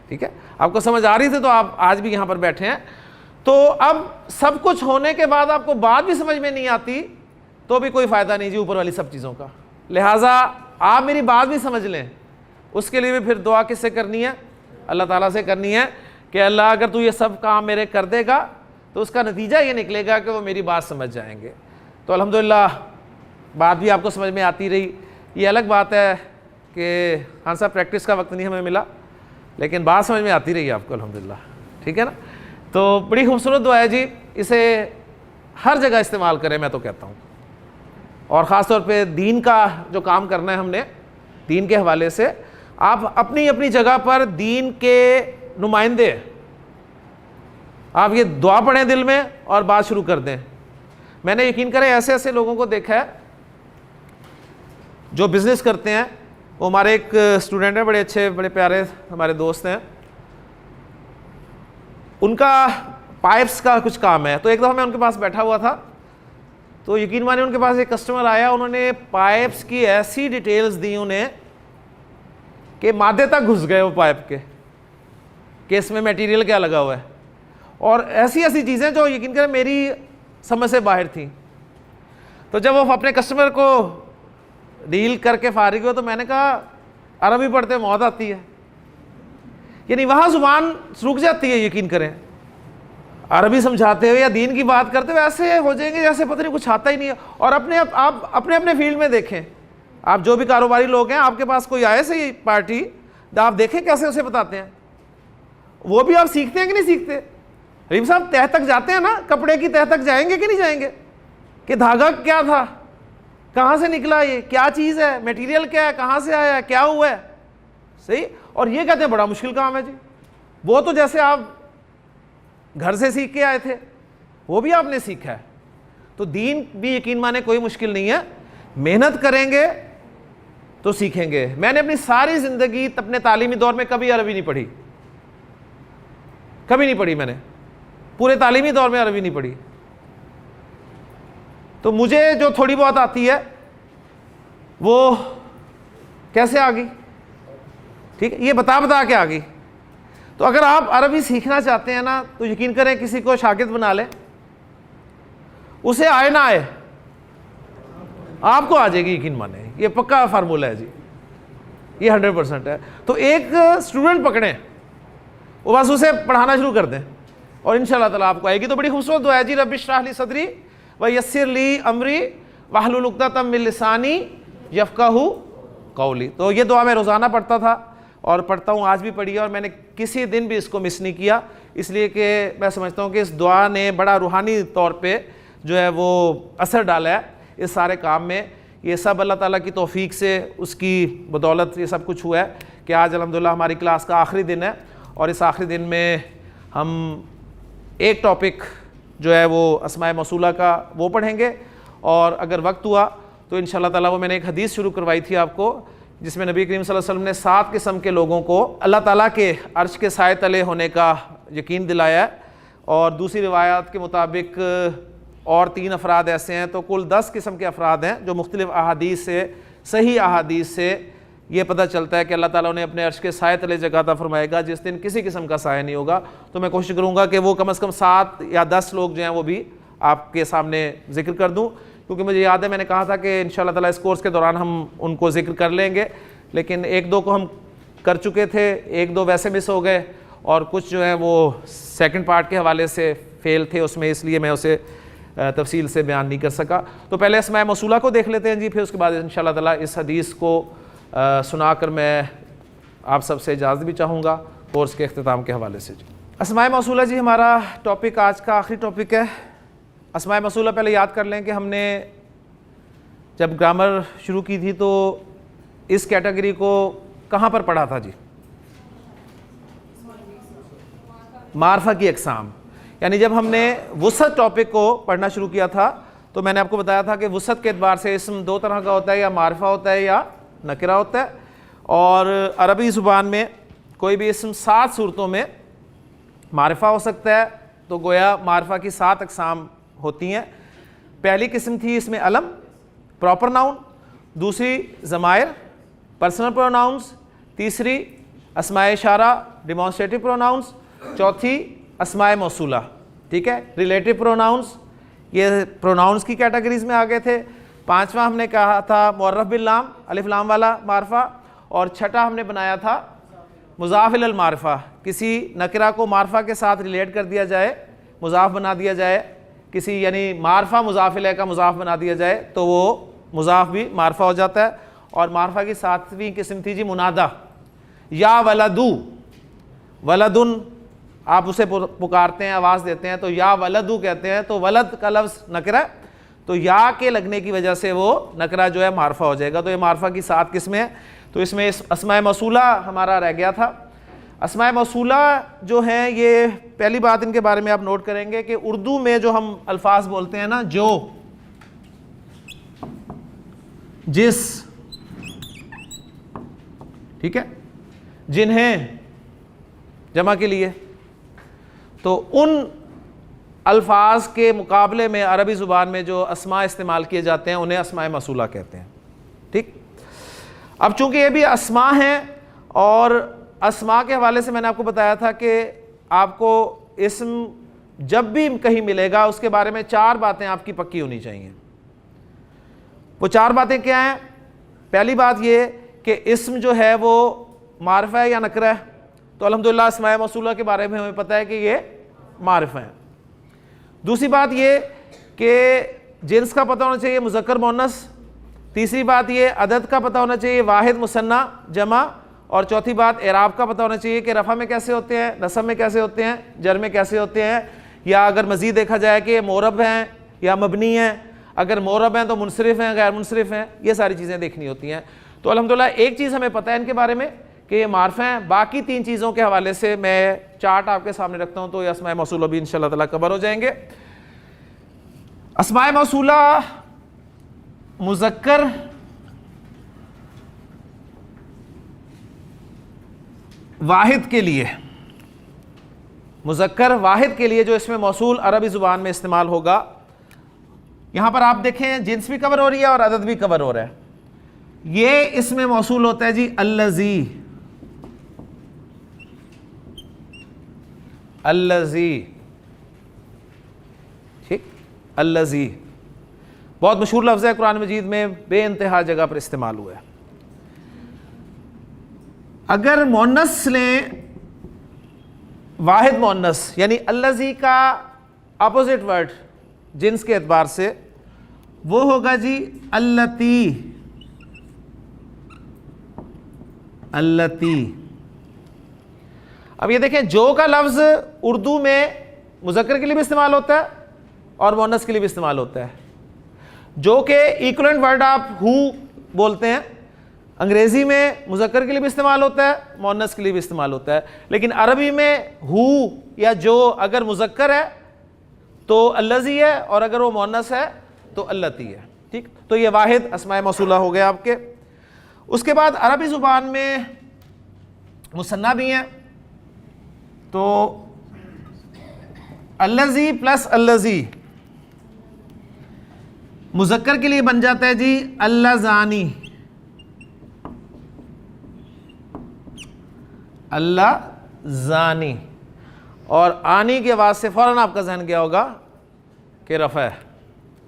ٹھیک ہے، آپ کو سمجھ آ رہی تھی تو آپ آج بھی یہاں پر بیٹھے ہیں۔ تو اب سب کچھ ہونے کے بعد آپ کو بات بھی سمجھ میں نہیں آتی تو بھی کوئی فائدہ نہیں جی اوپر والی سب چیزوں کا، لہٰذا آپ میری بات بھی سمجھ لیں، اس کے لیے بھی پھر دعا کس سے کرنی ہے؟ اللہ تعالیٰ سے کرنی ہے کہ اللہ اگر تو یہ سب کام میرے کر دے گا تو اس کا نتیجہ یہ نکلے گا کہ وہ میری بات سمجھ جائیں گے۔ تو الحمدللہ بات بھی آپ کو سمجھ میں آتی رہی۔ یہ الگ بات ہے کہ ہاں صاحب پریکٹس کا وقت نہیں ہمیں ملا، لیکن بات سمجھ میں آتی رہی آپ کو الحمدللہ، ٹھیک ہے نا؟ تو بڑی خوبصورت دعا ہے جی، اسے ہر جگہ استعمال کریں میں تو کہتا ہوں، اور خاص طور پہ دین کا جو کام کرنا ہے ہم نے، دین کے حوالے سے آپ اپنی اپنی جگہ پر دین کے نمائندے، آپ یہ دعا پڑھیں دل میں اور بات شروع کر دیں۔ میں نے یقین کریں ایسے ایسے لوگوں کو دیکھا ہے جو بزنس کرتے ہیں، وہ ہمارے ایک اسٹوڈنٹ ہیں، بڑے اچھے بڑے پیارے ہمارے دوست ہیں، ان کا پائپس کا کچھ کام ہے۔ تو ایک دفعہ میں ان کے پاس بیٹھا ہوا تھا، تو یقین مانیں ان کے پاس ایک کسٹمر آیا، انہوں نے پائپس کی ایسی ڈیٹیلز دی انہیں کہ مادے تک گھس گئے وہ پائپ کے، کہ اس میں میٹیریل کیا لگا ہوا ہے، اور ایسی ایسی چیزیں جو یقین کریں میری سمجھ سے باہر تھیں۔ تو جب وہ اپنے کسٹمر کو ڈیل کر کے فارغ ہو تو میں نے کہا عربی پڑھتے موت آتی ہے، یعنی وہاں زبان رک جاتی ہے، یقین کریں عربی سمجھاتے ہوئے یا دین کی بات کرتے ہوئے ایسے ہو جائیں گے جیسے پتہ نہیں کچھ آتا ہی نہیں ہے۔ اور آپ اپنے فیلڈ میں دیکھیں، آپ جو بھی کاروباری لوگ ہیں، آپ کے پاس کوئی آئے صحیح پارٹی، آپ دیکھیں کیسے اسے بتاتے ہیں، وہ بھی آپ سیکھتے ہیں کہ نہیں سیکھتے؟ رحیم صاحب تہ تک جاتے ہیں نا، کپڑے کی تہ تک جائیں گے کہ نہیں جائیں گے، کہ دھاگا کیا تھا، کہاں سے نکلا، یہ کیا چیز ہے، میٹیریل کیا ہے، کہاں سے آیا ہے، کیا ہوا ہے، صحیح؟ اور یہ کہتے ہیں بڑا مشکل کام ہے جی، وہ تو جیسے آپ گھر سے سیکھ کے آئے تھے وہ بھی آپ نے سیکھا ہے. تو دین بھی یقین مانے کوئی مشکل نہیں ہے, محنت کریں گے تو سیکھیں گے. میں نے اپنی ساری زندگی اپنے تعلیمی دور میں کبھی عربی نہیں پڑھی, کبھی نہیں پڑھی میں نے, پورے تعلیمی دور میں عربی نہیں پڑھی. تو مجھے جو تھوڑی بہت آتی ہے وہ کیسے آ گئی, ٹھیک ہے, یہ بتا کے آ گئی. تو اگر آپ عربی سیکھنا چاہتے ہیں نا تو یقین کریں کسی کو شاگرد بنا لیں, اسے آئے نہ آئے آپ کو آ جائے گی, یقین مانیں, یہ پکا فارمولہ ہے جی, یہ 100% ہے. تو ایک اسٹوڈنٹ پکڑیں, وہ بس اسے پڑھانا شروع کر دیں اور انشاءاللہ تعالیٰ آپ کو آئے گی. تو بڑی خوبصورت دعا ہے جی, رب اشرح لی صدری ویسر لی امری واحلل عقدۃ من لسانی یفقہوا قولی. تو یہ دعا میں روزانہ پڑھتا تھا اور پڑھتا ہوں, آج بھی پڑھی ہے, اور میں نے کسی دن بھی اس کو مس نہیں کیا, اس لیے کہ میں سمجھتا ہوں کہ اس دعا نے بڑا روحانی طور پہ جو ہے وہ اثر ڈالا ہے اس سارے کام میں. یہ سب اللہ تعالیٰ کی توفیق سے, اس کی بدولت یہ سب کچھ ہوا ہے کہ آج الحمدللہ ہماری کلاس کا آخری دن ہے, اور اس آخری دن میں ہم ایک ٹاپک جو ہے وہ اسماء موصولہ کا وہ پڑھیں گے, اور اگر وقت ہوا تو انشاءاللہ تعالیٰ وہ میں نے ایک حدیث شروع کروائی تھی آپ کو, جس میں نبی کریم صلی اللہ علیہ وسلم نے 7 قسم کے لوگوں کو اللہ تعالیٰ کے عرش کے سائے تلے ہونے کا یقین دلایا ہے. اور دوسری روایات کے مطابق اور 3 افراد ایسے ہیں, تو کل 10 قسم کے افراد ہیں جو مختلف احادیث سے, صحیح احادیث سے یہ پتہ چلتا ہے کہ اللہ تعالیٰ نے اپنے عرش کے سائے تلے جگہ عطا فرمائے گا جس دن کسی قسم کا سایہ نہیں ہوگا. تو میں کوشش کروں گا کہ وہ کم از کم 7 یا 10 لوگ جو ہیں وہ بھی آپ کے سامنے ذکر کر دوں, کیونکہ مجھے یاد ہے میں نے کہا تھا کہ انشاءاللہ تعالیٰ اس کورس کے دوران ہم ان کو ذکر کر لیں گے, لیکن 1-2 کو ہم کر چکے تھے, 1-2 ویسے مس ہو گئے, اور کچھ جو ہیں وہ سیکنڈ پارٹ کے حوالے سے فیل تھے اس میں, اس لیے میں اسے تفصیل سے بیان نہیں کر سکا. تو پہلے اسماء موصولہ کو دیکھ لیتے ہیں جی, پھر اس کے بعد انشاءاللہ تعالیٰ اس حدیث کو سنا کر میں آپ سب سے اجازت بھی چاہوں گا کورس کے اختتام کے حوالے سے. جی اسماء موصولہ جی ہمارا ٹاپک آج کا آخری ٹاپک ہے. اسماء موصولہ پہلے یاد کر لیں کہ ہم نے جب گرامر شروع کی تھی تو اس کیٹیگری کو کہاں پر پڑھا تھا جی؟ معرفہ کی اقسام. یعنی جب ہم نے وسعت ٹاپک کو پڑھنا شروع کیا تھا تو میں نے آپ کو بتایا تھا کہ وسعت کے اعتبار سے اسم 2 طرح کا ہوتا ہے, یا معرفہ ہوتا ہے یا نکرہ ہوتا ہے. اور عربی زبان میں کوئی بھی اسم 7 صورتوں میں معرفہ ہو سکتا ہے, تو گویا معرفہ کی 7 اقسام ہوتی ہیں. پہلی قسم تھی اس میں علم, پراپر ناؤن, دوسری ضمائر, پرسنل پروناؤنس, تیسری اسماء اشارہ ڈیمانسٹریٹو پروناؤنس, چوتھی اسماء موصولہ, ٹھیک ہے, ریلیٹو پروناؤنس, یہ پروناؤنس کی کیٹیگریز میں آ گئے تھے. 5واں ہم نے کہا تھا معرف باللام, الف لام والا معرفہ, اور 6واں ہم نے بنایا تھا مضاف الی المعرفہ, کسی نکرہ کو معرفہ کے ساتھ ریلیٹ کر دیا جائے, مضاف بنا دیا جائے, کسی یعنی معرفہ مضاف الیہ کا مضاف بنا دیا جائے تو وہ مضاف بھی معرفہ ہو جاتا ہے. اور معرفہ کی 7ویں قسم تھی جی منادہ, یا ولدو, ولدن آپ اسے پکارتے ہیں, آواز دیتے ہیں تو یا ولدو کہتے ہیں, تو ولد کا لفظ نکرہ, تو یا کے لگنے کی وجہ سے وہ نکرہ جو ہے معرفہ ہو جائے گا. تو یہ معرفہ کی 7 قسمیں ہیں. تو اس میں اسماء موصولہ ہمارا رہ گیا تھا. اسماء موصولہ جو ہیں, یہ پہلی بات ان کے بارے میں آپ نوٹ کریں گے کہ اردو میں جو ہم الفاظ بولتے ہیں نا, جو, جس, ٹھیک ہے, جنہیں جمع کے لیے, تو ان الفاظ کے مقابلے میں عربی زبان میں جو اسماء استعمال کیے جاتے ہیں انہیں اسماء موصولہ کہتے ہیں. ٹھیک, اب چونکہ یہ بھی اسماء ہیں, اور اسماء کے حوالے سے میں نے آپ کو بتایا تھا کہ آپ کو اسم جب بھی کہیں ملے گا اس کے بارے میں 4 باتیں آپ کی پکی ہونی چاہیے. وہ 4 باتیں کیا ہیں؟ پہلی بات یہ کہ اسم جو ہے وہ معرفہ ہے یا نکرہ ہے, تو الحمدللہ اسماء موصولہ کے بارے میں ہمیں پتہ ہے کہ یہ معرفہ ہیں. دوسری بات یہ کہ جنس کا پتہ ہونا چاہیے, مذکر مؤنث. تیسری بات یہ عدد کا پتہ ہونا چاہیے, واحد مثنیٰ جمع. اور چوتھی بات اعراب کا پتہ ہونا چاہیے کہ رفع میں کیسے ہوتے ہیں, نصب میں کیسے ہوتے ہیں, جر میں کیسے ہوتے ہیں, یا اگر مزید دیکھا جائے کہ معرب ہیں یا مبنی ہیں, اگر معرب ہیں تو منصرف ہیں غیر منصرف ہیں, یہ ساری چیزیں دیکھنی ہوتی ہیں. تو الحمدللہ ایک چیز ہمیں پتہ ہے ان کے بارے میں کہ یہ معرفہ ہیں. باقی 3 چیزوں کے حوالے سے میں چارٹ آپ کے سامنے رکھتا ہوں تو یہ اسماء موصولہ بھی انشاءاللہ تعالیٰ کور ہو جائیں گے. اسماء موصولہ مذکر واحد کے لیے، مذکر واحد کے لیے جو اسم موصول عربی زبان میں استعمال ہوگا، یہاں پر آپ دیکھیں جنس بھی کور ہو رہی ہے اور عدد بھی کور ہو رہا ہے. یہ اسم موصول ہوتا ہے جی الذی، الذی، ٹھیک، الذی بہت مشہور لفظ ہے، قرآن مجید میں بے انتہا جگہ پر استعمال ہوا ہے. اگر مؤنث لیں، واحد مؤنث یعنی الذی کا اپوزٹ ورڈ جنس کے اعتبار سے وہ ہوگا جی التی، التی. اب یہ دیکھیں جو کا لفظ اردو میں مذکر کے لیے بھی استعمال ہوتا ہے اور مؤنث کے لیے بھی استعمال ہوتا ہے. جو کہ ایکولنٹ ورڈ آپ ہو بولتے ہیں، انگریزی میں مذکر کے لیے بھی استعمال ہوتا ہے، مؤنث کے لیے بھی استعمال ہوتا ہے. لیکن عربی میں ہو یا جو اگر مذکر ہے تو الذی ہے اور اگر وہ مؤنث ہے تو التی ہے. ٹھیک، تو یہ واحد اسماء موصولہ ہو گیا آپ کے. اس کے بعد عربی زبان میں مثنیٰ بھی ہیں، تو الذی پلس الذی مذکر کے لیے بن جاتا ہے جی اللذانی، اللذانی. اور آنی کی آواز سے فوراً آپ کا ذہن گیا ہوگا کہ رفع ہے،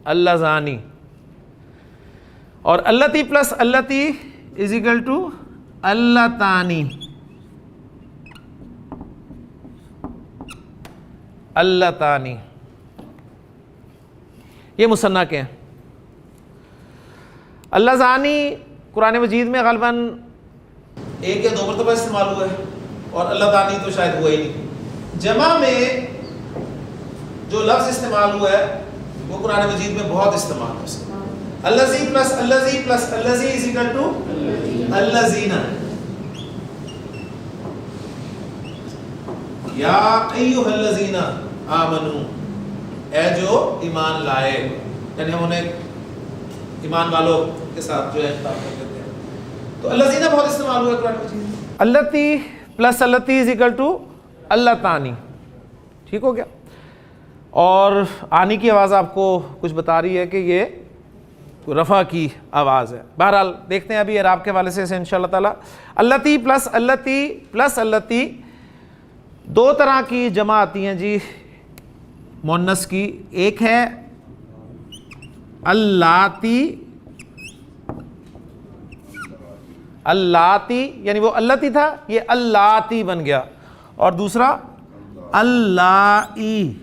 اللذانی. اور التی پلس التی از اکول ٹو اللتانی، اللتانی. یہ مثنیٰ کے ہیں. اللذانی قرآن مجید میں غالباً 1 یا 2 مرتبہ استعمال ہوا ہے اور اللتانی تو شاید ہوا ہی نہیں. جمع میں جو لفظ استعمال ہوا ہے وہ قرآن مجید میں بہت استعمال ہے. الذی پلس الذی پلس الذی از اکول ٹو الذین. یا ایھا الذین آمنو، اے جو ایمان لائے، یعنی ہم انہیں ایمان والوں کے ساتھ جو ہے خطاب کرتے ہیں. تو الذین بہت استعمال ہوا ہے قرآن مجید. التی پلس التی از اکول ٹو اللتانی. ٹھیک ہو گیا. اور آنی کی آواز آپ کو کچھ بتا رہی ہے کہ یہ رفع کی آواز ہے. بہرحال دیکھتے ہیں ابھی اعراب کے حوالے سے انشاءاللہ تعالیٰ. التی پلس التی پلس التی 2 طرح کی جمع آتی ہیں جی مؤنث کی. ایک ہے اللاتی، اللاتی یعنی وہ التی تھا یہ اللاتی بن گیا. اور دوسرا اللائی،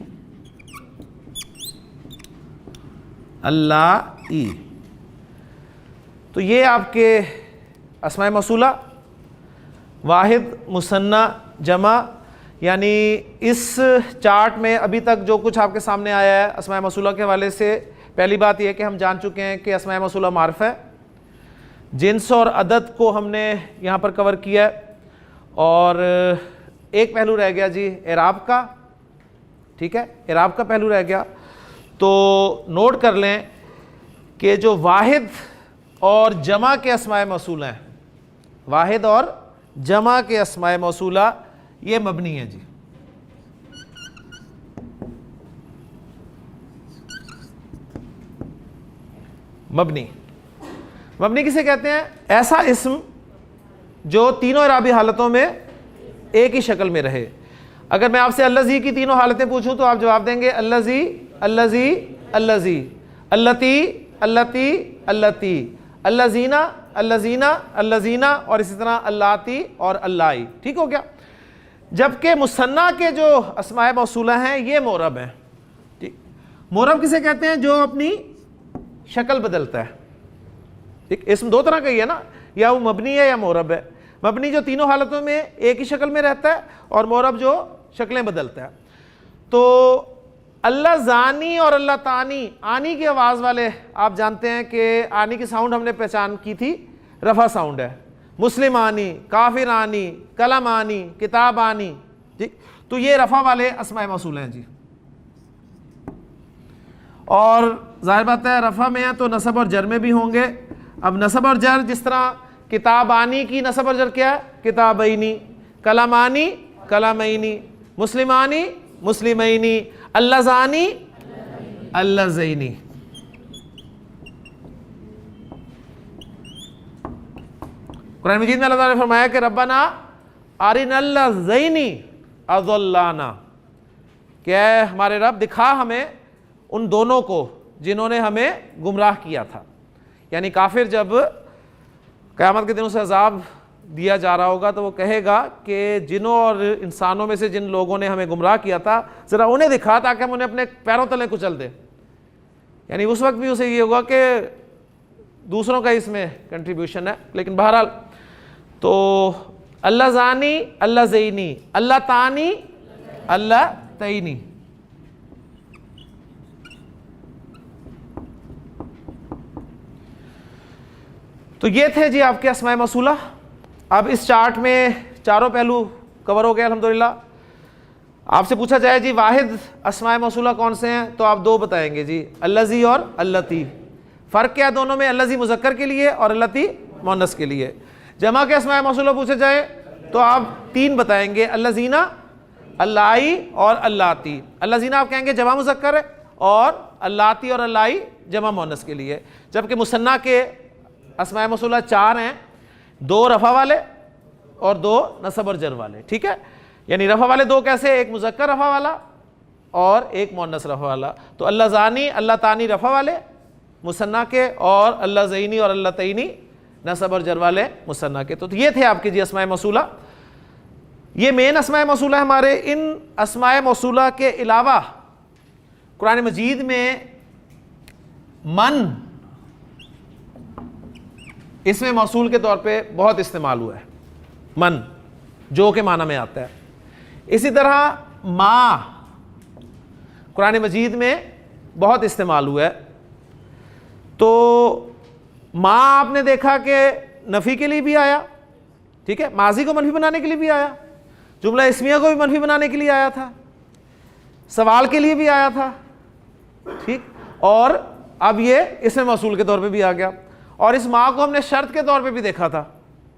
اللائی. تو یہ آپ کے اسماء موصولہ واحد، مثنیٰ، جمع. یعنی اس چارٹ میں ابھی تک جو کچھ آپ کے سامنے آیا ہے اسماء موصولہ کے حوالے سے، پہلی بات یہ ہے کہ ہم جان چکے ہیں کہ اسماء موصولہ معرفہ ہے. جنس اور عدد کو ہم نے یہاں پر کور کیا ہے. اور ایک پہلو رہ گیا جی اعراب کا. ٹھیک ہے، اعراب کا پہلو رہ گیا. تو نوٹ کر لیں کہ جو واحد اور جمع کے اسماء موصولہ ہیں، واحد اور جمع کے اسماء موصولہ یہ مبنی ہے جی. مبنی، مبنی کسے کہتے ہیں؟ ایسا اسم جو تینوں اعرابی حالتوں میں ایک ہی شکل میں رہے. اگر میں آپ سے الذی کی تینوں حالتیں پوچھوں تو آپ جواب دیں گے الذی، الذی، الذی، التی، التی، التی، الذین، الذین، الذین، اور اسی طرح اللاتی اور اللائی. ٹھیک ہو گیا. جبکہ مثنیٰ کے جو اسماء موصولہ ہیں یہ معرب ہیں. ٹھیک، معرب کسے کہتے ہیں؟ جو اپنی شکل بدلتا ہے. ٹھیک، اسم 2 طرح کا ہی ہے نا، یا وہ مبنی ہے یا معرب ہے. مبنی جو تینوں حالتوں میں ایک ہی شکل میں رہتا ہے، اور معرب جو شکلیں بدلتا ہے. تو اللہ زانی اور اللہ تانی، آنی کی آواز والے آپ جانتے ہیں کہ آنی کی ساؤنڈ ہم نے پہچان کی تھی رفع ساؤنڈ ہے. مسلمانی، کافرانی، کلمانی، کتابانی، ٹھیک. تو یہ رفع والے اسماء موصول ہیں جی. اور ظاہر بات ہے رفع میں ہے تو نصب اور جر میں بھی ہوں گے. اب نصب اور جر جس طرح کتابانی کی نصب اور جر کیا ہے؟ کتابینی. کلمانی، کلمینی. مسلمانی، مسلمینی. اللذانی، اللذینی. قرآن مجید میں اللہ تعالیٰ نے فرمایا کہ ربنا ارنا اللذین اضلانا، کہ اے ہمارے رب دکھا ہمیں ان دونوں کو جنہوں نے ہمیں گمراہ کیا تھا. یعنی کافر جب قیامت کے دنوں سے عذاب دیا جا رہا ہوگا تو وہ کہے گا کہ جنوں اور انسانوں میں سے جن لوگوں نے ہمیں گمراہ کیا تھا ذرا انہیں دکھا تاکہ ہم انہیں اپنے پیروں تلے کچل دیں. یعنی اس وقت بھی اسے یہ ہوگا کہ دوسروں کا اس میں کنٹریبیوشن ہے. لیکن بہرحال تو اللہ زانی، اللہ زینی، اللہ تانی، اللہ تینی. تو یہ تھے جی آپ کے اسماء موصولہ. اب اس چارٹ میں چاروں پہلو کور ہو گئے الحمدللہ. آپ سے پوچھا جائے جی واحد اسماء موصولہ کون سے ہیں تو آپ دو بتائیں گے جی، اللذی اور اللتی. فرق کیا دونوں میں؟ اللذی مذکر کے لیے اور اللتی مؤنث کے لیے. جمع کے اسماء موصولہ پوچھے جائے تو آپ تین بتائیں گے، اللذینہ، اللائی اور اللاتی. اللذینہ آپ کہیں گے جمع مذکر ہے اور اللاتی اور اللائی جمع مؤنث کے لیے. جبکہ مثنیٰ کے اسماء موصولہ چار ہیں، دو رفع والے اور دو نصب اور جر والے. ٹھیک ہے، یعنی رفع والے دو کیسے؟ ایک مذکر رفع والا اور ایک مؤنث رفع والا. تو اللہ زانی، اللہ تانی رفع والے مثنیٰ کے، اور اللہ زینی اور اللہ تینی نصب اور جر والے مثنیٰ کے. تو یہ تھے آپ کے جی اسماء موصولہ. یہ مین اسماء موصولہ ہمارے. ان اسماء موصولہ کے علاوہ قرآن مجید میں من اسم موصول کے طور پہ بہت استعمال ہوا ہے. من جو کے معنی میں آتا ہے. اسی طرح ما قرآن مجید میں بہت استعمال ہوا ہے. تو ما آپ نے دیکھا کہ نفی کے لیے بھی آیا، ٹھیک ہے، ماضی کو منفی بنانے کے لیے بھی آیا، جملہ اسمیہ کو بھی منفی بنانے کے لیے آیا تھا، سوال کے لیے بھی آیا تھا، ٹھیک، اور اب یہ اسم موصول کے طور پہ بھی آ گیا. اور اس ما کو ہم نے شرط کے طور پہ بھی دیکھا تھا،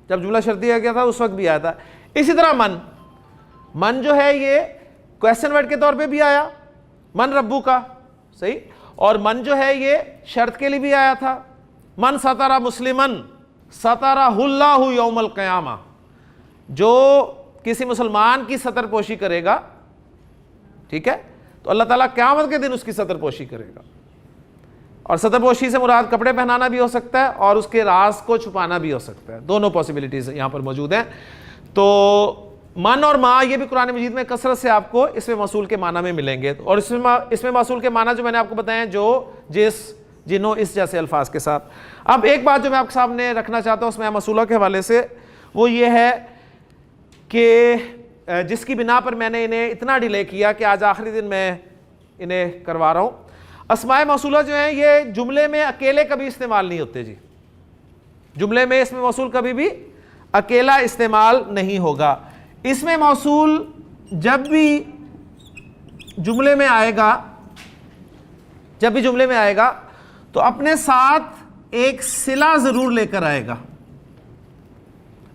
جب جملہ شرط دیا گیا تھا اس وقت بھی آیا تھا. اسی طرح من جو ہے یہ کویسچن ورڈ کے طور پہ بھی آیا، من ربو کا، صحیح. اور من جو ہے یہ شرط کے لیے بھی آیا تھا، من سترہ مسلمن سترہ اللہ یوم القیامہ، جو کسی مسلمان کی ستر پوشی کرے گا، ٹھیک ہے، تو اللہ تعالیٰ قیامت کے دن اس کی ستر پوشی کرے گا. اور ستر پوشی سے مراد کپڑے پہنانا بھی ہو سکتا ہے اور اس کے راز کو چھپانا بھی ہو سکتا ہے. دونوں پاسبلٹیز یہاں پر موجود ہیں. تو من اور ما یہ بھی قرآن مجید میں کثرت سے آپ کو اسم موصول کے معنی میں ملیں گے. اور اسم موصول کے معنی جو میں نے آپ کو بتائے جو جس جنوں اس جیسے الفاظ کے ساتھ. اب ایک بات جو میں آپ کے سامنے رکھنا چاہتا ہوں اسماء موصولہ کے حوالے سے، وہ یہ ہے کہ جس کی بنا پر میں نے انہیں اتنا ڈیلے کیا کہ آج آخری دن میں انہیں کروا رہا ہوں. اسماء موصولہ جو ہیں یہ جملے میں اکیلے کبھی استعمال نہیں ہوتے جی. جملے میں اسم موصول کبھی بھی اکیلا استعمال نہیں ہوگا. اسم موصول جب بھی جملے میں آئے گا تو اپنے ساتھ ایک صلہ ضرور لے کر آئے گا.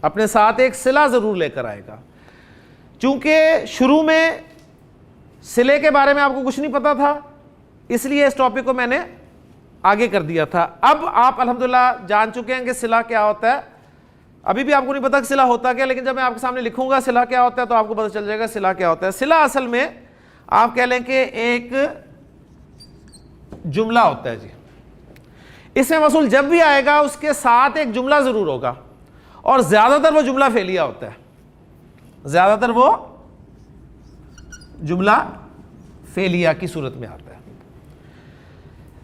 اپنے ساتھ ایک صلہ ضرور لے کر آئے گا. چونکہ شروع میں صلے کے بارے میں آپ کو کچھ نہیں پتا تھا، اس لیے اس ٹاپک کو میں نے آگے کر دیا تھا. اب آپ الحمدللہ جان چکے ہیں کہ صلہ کیا ہوتا ہے. ابھی بھی آپ کو نہیں پتا کہ صلہ ہوتا کیا، لیکن جب میں آپ کے سامنے لکھوں گا صلہ کیا ہوتا ہے تو آپ کو پتہ چل جائے گا صلہ کیا ہوتا ہے. صلہ اصل میں آپ کہہ لیں کہ ایک جملہ ہوتا ہے جی. اسم موصول جب بھی آئے گا اس کے ساتھ ایک جملہ ضرور ہوگا، اور زیادہ تر وہ جملہ فعلیہ ہوتا ہے. زیادہ تر وہ جملہ فعلیہ کی صورت میں آتا ہے.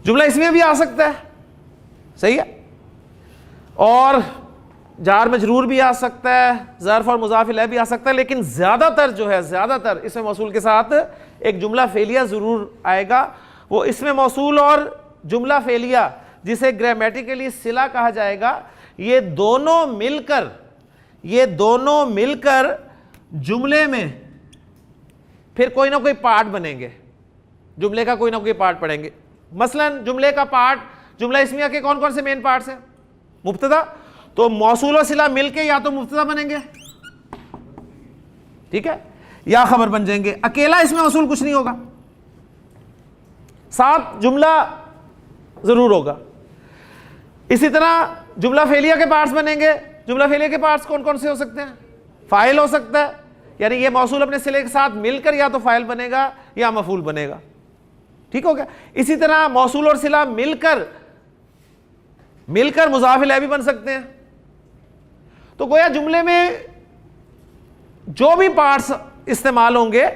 جملہ اسمیہ بھی آ سکتا ہے، صحیح ہے، اور جار مجرور بھی آ سکتا ہے، ظرف اور مضاف الیہ بھی آ سکتا ہے. لیکن زیادہ تر اسم موصول کے ساتھ ایک جملہ فعلیہ ضرور آئے گا. وہ اسم موصول اور جملہ فعلیہ جسے گرامیٹیکلی صلہ کہا جائے گا، یہ دونوں مل کر یہ دونوں مل کر جملے میں پھر کوئی نہ کوئی پارٹ بنیں گے، جملے کا کوئی نہ کوئی پارٹ پڑھیں گے. مثلا جملے کا پارٹ، جملہ اسمیہ کے کون کون سے مین پارٹس ہیں؟ مبتدا، تو موصول و صلہ مل کے یا تو مبتدا بنیں گے، ٹھیک ہے، یا خبر بن جائیں گے. اکیلا اس میں موصول کچھ نہیں ہوگا، ساتھ جملہ ضرور ہوگا. اسی طرح جملہ فعلیہ کے پارٹس بنیں گے. جملہ فعلیہ کے پارٹس کون کون سے ہو سکتے ہیں؟ فاعل ہو سکتا ہے، یعنی یہ موصول اپنے صلے کے ساتھ مل کر یا تو فاعل بنے گا یا مفعول بنے گا، ٹھیک ہو گیا. اسی طرح موصول اور صلہ مل کر مضاف الیہ بھی بن سکتے ہیں. تو گویا جملے میں جو بھی پارٹس استعمال ہوں گے،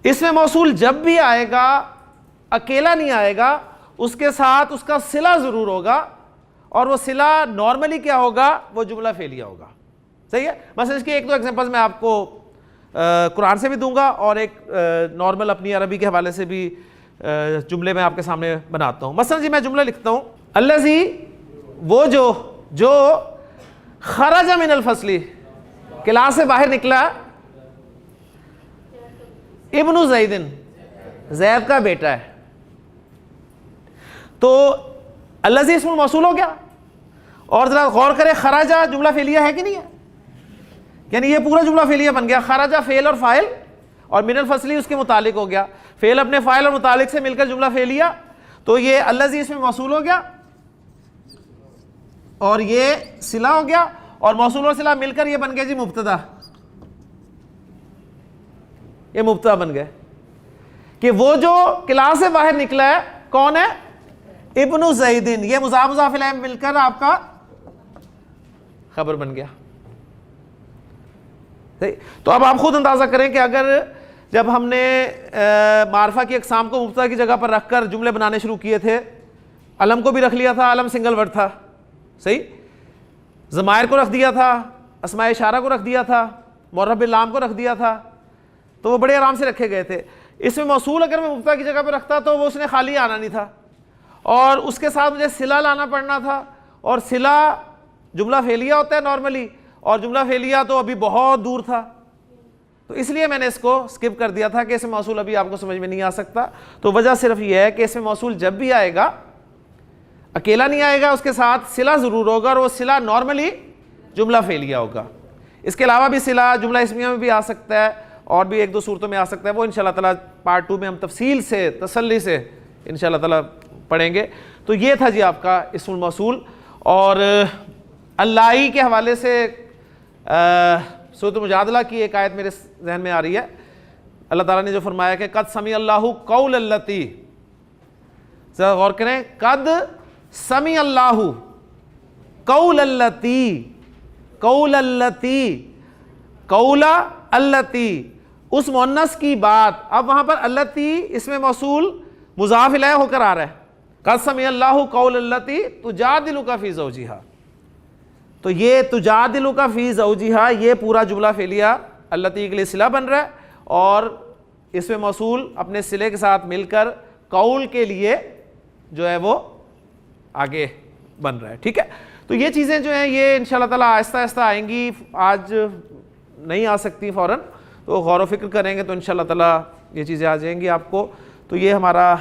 اس میں موصول جب بھی آئے گا اکیلا نہیں آئے گا، اس کے ساتھ اس کا صلہ ضرور ہوگا، اور وہ صلہ نارملی کیا ہوگا؟ وہ جملہ فعلیہ ہوگا. صحیح ہے. مثلا اس کی ایک دو ایگزامپلز میں آپ کو قرآن سے بھی دوں گا اور ایک نارمل اپنی عربی کے حوالے سے بھی جملے میں آپ کے سامنے بناتا ہوں. مثلا جی میں جملہ لکھتا ہوں، الذی، وہ جو خرج من الفصل، کلاس سے باہر نکلا، ابن زید، زید کا بیٹا ہے. تو الذی اسم الموصول ہو گیا. اور ذرا غور کرے، خرجہ جملہ فعلیہ ہے کہ نہیں ہے؟ یعنی یہ پورا جملہ فعلیہ بن گیا. خرجہ فعل اور فاعل، اور من الفصلی اس کے متعلق ہو گیا. فعل اپنے فاعل اور متعلق سے مل کر جملہ فعلیہ، تو یہ الذی اس میں موصول ہو گیا اور یہ صلہ ہو گیا، اور موصول اور صلہ مل کر یہ بن گیا جی مبتدا. یہ مبتدا بن گئے کہ وہ جو کلاس سے باہر نکلا ہے کون ہے؟ ابن زیدن. یہ مضاف مضاف الیہ مل کر آپ کا خبر بن گیا. تو اب آپ خود اندازہ کریں کہ اگر جب ہم نے معرفہ کی اقسام کو مبتدا کی جگہ پر رکھ کر جملے بنانے شروع کیے تھے، علم کو بھی رکھ لیا تھا، علم سنگل ورڈ تھا، صحیح، ضمائر کو رکھ دیا تھا، اسماء اشارہ کو رکھ دیا تھا، معرب باللام کو رکھ دیا تھا، تو وہ بڑے آرام سے رکھے گئے تھے. اس میں موصول اگر میں مبتدا کی جگہ پہ رکھتا تو وہ اس نے خالی آنا نہیں تھا، اور اس کے ساتھ مجھے صلہ لانا پڑنا تھا، اور صلہ جملہ فعلیہ ہوتا ہے نارملی، اور جملہ فعلیہ تو ابھی بہت دور تھا، تو اس لیے میں نے اس کو سکپ کر دیا تھا کہ اس میں موصول ابھی آپ کو سمجھ میں نہیں آ سکتا. تو وجہ صرف یہ ہے کہ اس میں موصول جب بھی آئے گا اکیلا نہیں آئے گا، اس کے ساتھ صلہ ضرور ہوگا، اور وہ صلہ نارملی جملہ فعلیہ ہوگا. اس کے علاوہ بھی صلہ جملہ اسمیہ میں بھی آ سکتا ہے، اور بھی ایک دو صورتوں میں آ سکتا ہے، وہ انشاءاللہ تعالیٰ پارٹ 2 میں ہم تفصیل سے تسلی سے انشاءاللہ تعالیٰ پڑھیں گے. تو یہ تھا جی آپ کا اسم الموصول. اور اللائی کے حوالے سے سورۃ مجادلہ کی ایک آیت میرے ذہن میں آ رہی ہے. اللہ تعالیٰ نے جو فرمایا کہ قد سمع اللہ قول التی، ذرا غور کریں، قد سمع اللہ قول التی، قول التی، قول التی، اس مؤنث کی بات. اب وہاں پر التی اس میں موصول مضاف الیہ ہو کر آ رہا ہے. قد سمع اللہ قول التی تجادلک فی زوجہا، تو یہ تجادلک فی زوجہا یہ پورا جملہ فعلیہ التی کے لیے صلہ بن رہا ہے، اور اس میں موصول اپنے صلے کے ساتھ مل کر قول کے لیے جو ہے وہ آگے بن رہا ہے. ٹھیک ہے. تو یہ چیزیں جو ہیں یہ انشاءاللہ تعالیٰ آہستہ آہستہ آئیں گی، آج نہیں آ سکتی فوراً، تو غور و فکر کریں گے تو انشاءاللہ تعالیٰ یہ چیزیں آ جائیں گی آپ کو. تو یہ ہمارا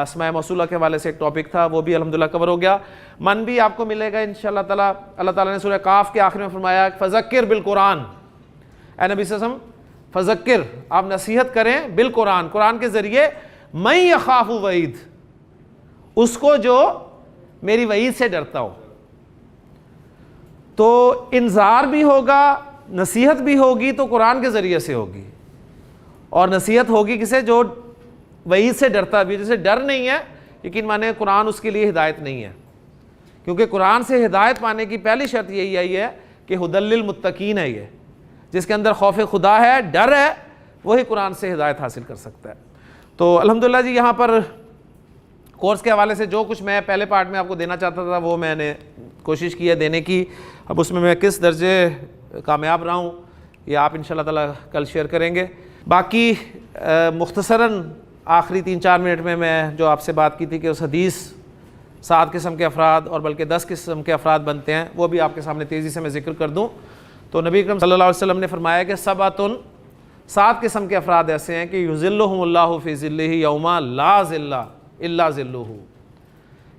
اسماء موصولہ کے حوالے سے ایک ٹاپک تھا، وہ بھی الحمدللہ کور ہو گیا. من بھی آپ کو ملے گا انشاءاللہ تعالیٰ. اللہ تعالیٰ نے سورہ کاف کے آخر میں فرمایا فذکر بالقرآن، اے نبی صلی اللہ علیہ وسلم فذکر، آپ نصیحت کریں بالقرآن، قرآن کے ذریعے، من یخاف وعید، اس کو جو میری وعید سے ڈرتا ہو. تو انذار بھی ہوگا، نصیحت بھی ہوگی تو قرآن کے ذریعے سے ہوگی، اور نصیحت ہوگی کسے؟ جو وعید سے ڈرتا بھی. جسے ڈر نہیں ہے، یقین مانے قرآن اس کے لیے ہدایت نہیں ہے، کیونکہ قرآن سے ہدایت پانے کی پہلی شرط یہی آئی ہے کہ ھدی للمتقین ہے. یہ جس کے اندر خوف خدا ہے، ڈر ہے، وہی قرآن سے ہدایت حاصل کر سکتا ہے. تو الحمدللہ جی یہاں پر کورس کے حوالے سے جو کچھ میں پہلے پارٹ میں آپ کو دینا چاہتا تھا وہ میں نے کوشش کی ہے دینے کی. اب اس میں کس درجے کامیاب رہا ہوں یہ آپ انشاءاللہ تعالیٰ کل شیئر کریں گے. باقی مختصراً آخری 3-4 منٹ میں جو آپ سے بات کی تھی کہ اس حدیث 7 قسم کے افراد اور بلکہ 10 قسم کے افراد بنتے ہیں، وہ بھی آپ کے سامنے تیزی سے میں ذکر کر دوں. تو نبی اکرم صلی اللہ علیہ وسلم نے فرمایا کہ سبعۃ، 7 قسم کے افراد ایسے ہیں کہ یظلھم اللہ فی ظلہ یوم لا ظل الا ظلہ،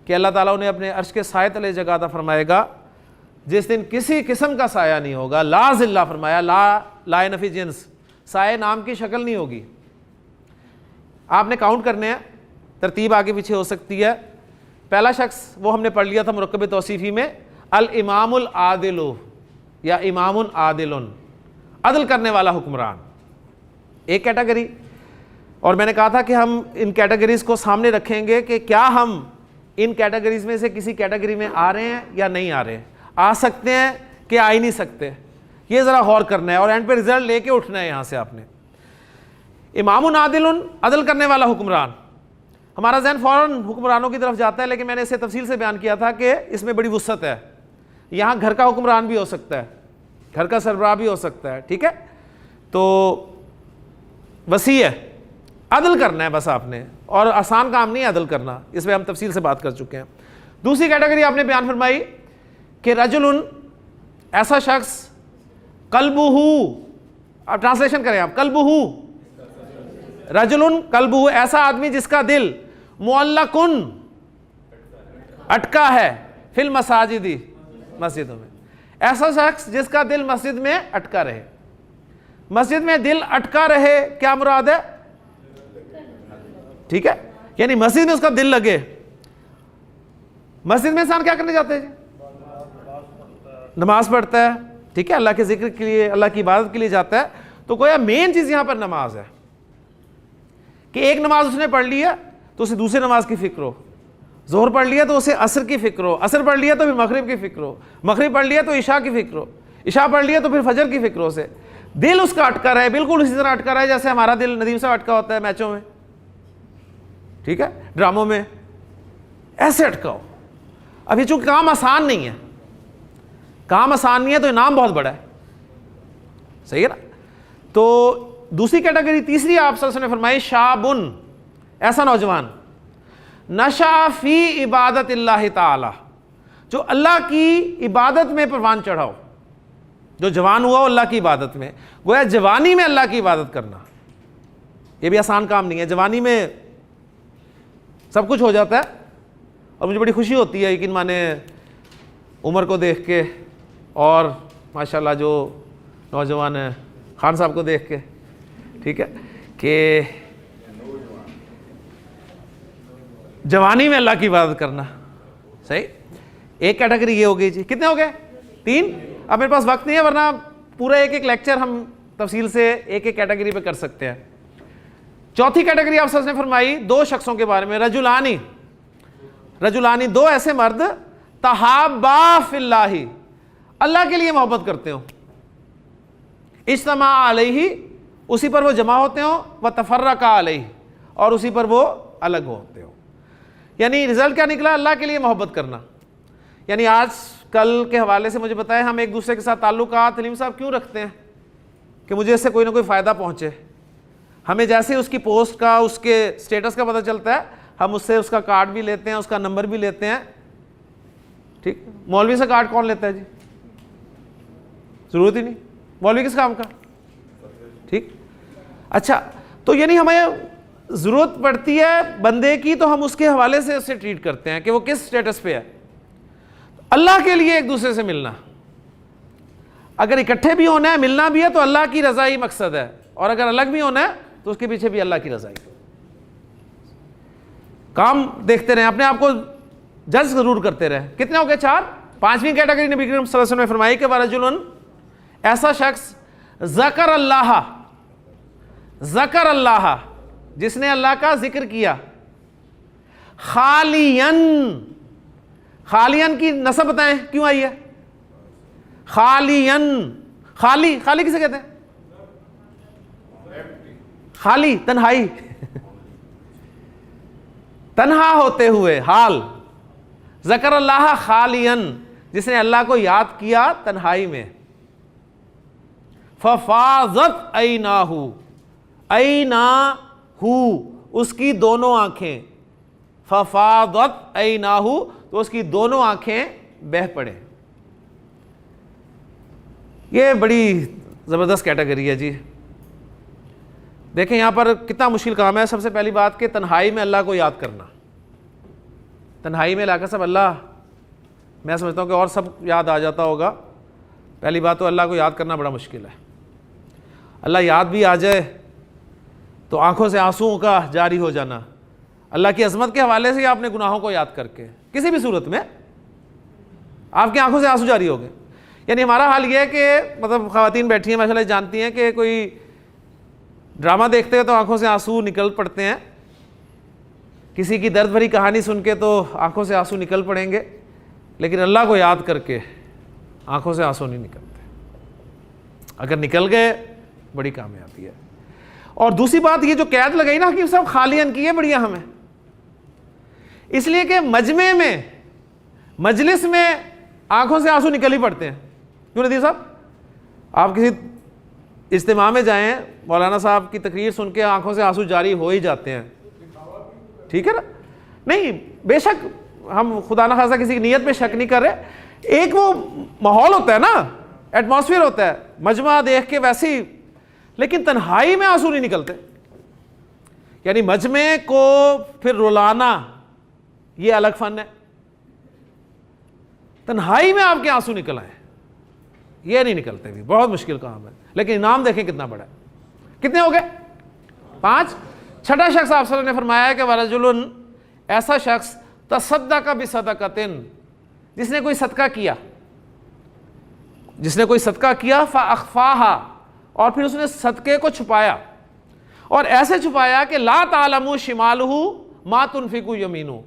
کہ اللہ تعالیٰ انہیں اپنے عرش کے سائے تلے جگہ عطا فرمائے گا جس دن کسی قسم کا سایہ نہیں ہوگا. لا ظل فرمایا، لا نفی جنس، سائے نام کی شکل نہیں ہوگی. آپ نے کاؤنٹ کرنے ہیں، ترتیب آگے پیچھے ہو سکتی ہے. پہلا شخص وہ ہم نے پڑھ لیا تھا مرکب توصیفی میں، الامام العادل یا امام عادل، عدل کرنے والا حکمران، ایک کیٹیگری. اور میں نے کہا تھا کہ ہم ان کیٹیگریز کو سامنے رکھیں گے کہ کیا ہم ان کیٹیگریز میں سے کسی کیٹیگری میں آ رہے ہیں یا نہیں آ رہے ہیں، آ سکتے ہیں کہ آ ہی نہیں سکتے. یہ ذرا غور کرنا ہے اور اینڈ پہ رزلٹ لے کے اٹھنا ہے یہاں سے آپ نے. امام عادل، عدل کرنے والا حکمران. ہمارا ذہن فوراً حکمرانوں کی طرف جاتا ہے، لیکن میں نے اسے تفصیل سے بیان کیا تھا کہ اس میں بڑی وسعت ہے. یہاں گھر کا حکمران بھی ہو سکتا ہے، گھر کا سربراہ بھی ہو سکتا ہے، ٹھیک ہے. تو وسیع ہے، عدل کرنا ہے بس آپ نے، اور آسان کام نہیں ہے عدل کرنا، اس پہ ہم تفصیل سے بات کر چکے ہیں. دوسری کیٹیگری آپ نے بیان فرمائی کہ رجل، ایسا شخص، قلبہ، اب ٹرانسلیشن کریں آپ، قلبہ، رجل قلبہ، ایسا آدمی جس کا دل معلق، اٹکا ہے، فی المساجد، مسجدوں میں. ایسا شخص جس کا دل مسجد میں اٹکا رہے. مسجد میں دل اٹکا رہے کیا مراد ہے؟ ٹھیک ہے، یعنی مسجد میں اس کا دل لگے. مسجد میں انسان کیا کرنے جاتے ہیں؟ نماز پڑھتا ہے، ٹھیک ہے، اللہ کے ذکر کے لیے، اللہ کی عبادت کے لیے جاتا ہے. تو گویا مین چیز یہاں پر نماز ہے کہ ایک نماز اس نے پڑھ لی ہے تو اسے دوسری نماز کی فکر ہو، ظہر پڑھ لیا تو اسے عصر کی فکر ہو، عصر پڑھ لیا تو پھر مغرب کی فکر ہو، مغرب پڑھ لیا تو عشاء کی فکر ہو، عشاء پڑھ لیا تو پھر فجر کی فکر ہو. سے دل اس کا اٹکا رہے، بالکل اسی طرح اٹکا رہے جیسے ہمارا دل ندیم صاحب اٹکا ہوتا ہے میچوں میں، ٹھیک ہے، ڈراموں میں، ایسے اٹکا ہو. اب یہ چونکہ کام آسان نہیں ہے، کام آسان نہیں ہے تو انعام بہت بڑا ہے، صحیح ہے نا. تو دوسری کیٹیگری، تیسری آپ صلی اللہ علیہ وسلم نے فرمائی، شابن، ایسا نوجوان، نشأ فی عبادت اللہ تعالی، جو اللہ کی عبادت میں پروان چڑھا ہو، جو جوان ہوا ہو اللہ کی عبادت میں. گویا جوانی میں اللہ کی عبادت کرنا یہ بھی آسان کام نہیں ہے. جوانی میں سب کچھ ہو جاتا ہے، اور مجھے بڑی خوشی ہوتی ہے یقین مانے عمر کو دیکھ کے، اور ماشاءاللہ جو نوجوان ہیں خان صاحب کو دیکھ کے، ٹھیک ہے، کہ جوانی میں اللہ کی عبادت کرنا. صحیح، ایک کیٹیگری یہ ہو گئی جی. کتنے ہو گئے؟ 3. اب میرے پاس وقت نہیں ہے، ورنہ پورا ایک ایک لیکچر ہم تفصیل سے ایک ایک کیٹیگری پہ کر سکتے ہیں. چوتھی کیٹیگری آپ نے فرمائی 2 شخصوں کے بارے میں، رجلانی، 2 ایسے مرد، تحابا فی اللہ، اللہ کے لیے محبت کرتے ہوں، اجتماع علیہ، اسی پر وہ جمع ہوتے ہوں، وتفرقا علیہ، اور اسی پر وہ الگ ہوتے ہوں. یعنی رزلٹ کیا نکلا؟ اللہ کے لیے محبت کرنا. یعنی آج کل کے حوالے سے مجھے بتائیں، ہم ایک دوسرے کے ساتھ تعلقات علیم صاحب کیوں رکھتے ہیں؟ کہ مجھے اس سے کوئی نہ کوئی فائدہ پہنچے. ہمیں جیسے اس کی پوسٹ کا، اس کے سٹیٹس کا پتہ چلتا ہے، ہم اس سے اس کا کارڈ بھی لیتے ہیں، اس کا نمبر بھی لیتے ہیں. ٹھیک، مولوی سے کارڈ کون لیتا ہے جی؟ ضرورت ہی نہیں، مولوی کس کام کا؟ ٹھیک، اچھا. تو یعنی ہمیں ضرورت پڑتی ہے بندے کی تو ہم اس کے حوالے سے اسے ٹریٹ کرتے ہیں کہ وہ کس سٹیٹس پہ ہے. اللہ کے لیے ایک دوسرے سے ملنا، اگر اکٹھے بھی ہونا ہے، ملنا بھی ہے، تو اللہ کی رضا ہی مقصد ہے، اور اگر الگ بھی ہونا ہے تو اس کے پیچھے بھی اللہ کی رضا ہی. کام دیکھتے رہیں، اپنے آپ کو جج ضرور کرتے رہیں. کتنے ہو گئے؟ 4. 5ویں کیٹیگری نبی کریم صلی اللہ علیہ وسلم نے فرمائی کہ ورجل، ایسا شخص، ذکر اللہ، جس نے اللہ کا ذکر کیا، خالین کی نسب بتائیں کیوں آئی ہے؟ خالی کسے کہتے ہیں؟ خالی، تنہائی، تنہا ہوتے ہوئے حال. ذکر اللہ خالین، جس نے اللہ کو یاد کیا تنہائی میں. ففاضت عیناہ، اس کی دونوں آنکھیں، ففاضت عیناہ، تو اس کی دونوں آنکھیں بہہ پڑے. یہ بڑی زبردست کیٹیگری ہے جی. دیکھیں یہاں پر کتنا مشکل کام ہے. سب سے پہلی بات کہ تنہائی میں اللہ کو یاد کرنا. تنہائی میں علاقہ صاحب اللہ, میں سمجھتا ہوں کہ اور سب یاد آ جاتا ہوگا. پہلی بات تو اللہ کو یاد کرنا بڑا مشکل ہے. اللہ یاد بھی آ جائے تو آنکھوں سے آنسوؤں کا جاری ہو جانا. اللہ کی عظمت کے حوالے سے ہی آپ نے گناہوں کو یاد کر کے کسی بھی صورت میں آپ کی آنکھوں سے آنسو جاری ہو گئے. یعنی ہمارا حال یہ ہے کہ مطلب خواتین بیٹھی ہیں ماشاءاللہ جانتی ہیں کہ کوئی ڈرامہ دیکھتے ہیں تو آنکھوں سے آنسو نکل پڑتے ہیں, کسی کی درد بھری کہانی سن کے تو آنکھوں سے آنسو نکل پڑیں گے, لیکن اللہ کو یاد کر کے آنکھوں سے آنسو نہیں نکلتے. اگر نکل گئے بڑی کامیابی ہے. اور دوسری بات یہ جو قید لگائی نا کہ سب خالیاً کی ہے, بڑی اہم ہے. اس لیے کہ مجمع میں مجلس میں آنکھوں سے آنسو نکل ہی پڑتے ہیں. کیوں ندیم صاحب, آپ کسی اجتماع میں جائیں, مولانا صاحب کی تقریر سن کے آنکھوں سے آنسو جاری ہو ہی جاتے ہیں. ٹھیک ہے نا, نہیں بے شک ہم خدا نہ خاصہ کسی کی نیت میں شک نہیں کر رہے. ایک وہ ماحول ہوتا ہے نا, ایٹماسفیئر ہوتا ہے, مجمع دیکھ کے ویسے ہی, لیکن تنہائی میں آنسو نہیں نکلتے. یعنی مجمع کو پھر رلانا یہ الگ فن ہے. تنہائی میں آپ کے آنسو نکل آئے یہ نہیں نکلتے بھی, بہت مشکل کام ہے. لیکن انعام دیکھیں کتنا بڑا ہے. کتنے ہو گئے؟ 5. چھٹا شخص آپ صلی اللہ علیہ وسلم نے فرمایا ہے کہ وَرَجُلٌ, ایسا شخص تَصَدَّقَ بِصَدَقَةٍ, جس نے کوئی صدقہ کیا, فَأَخْفَاهَا, اور پھر اس نے صدقے کو چھپایا, اور ایسے چھپایا کہ لَا تَعْلَمُ شِمَالُهُ مَا تُنْفِقُ يَمِينُهُ,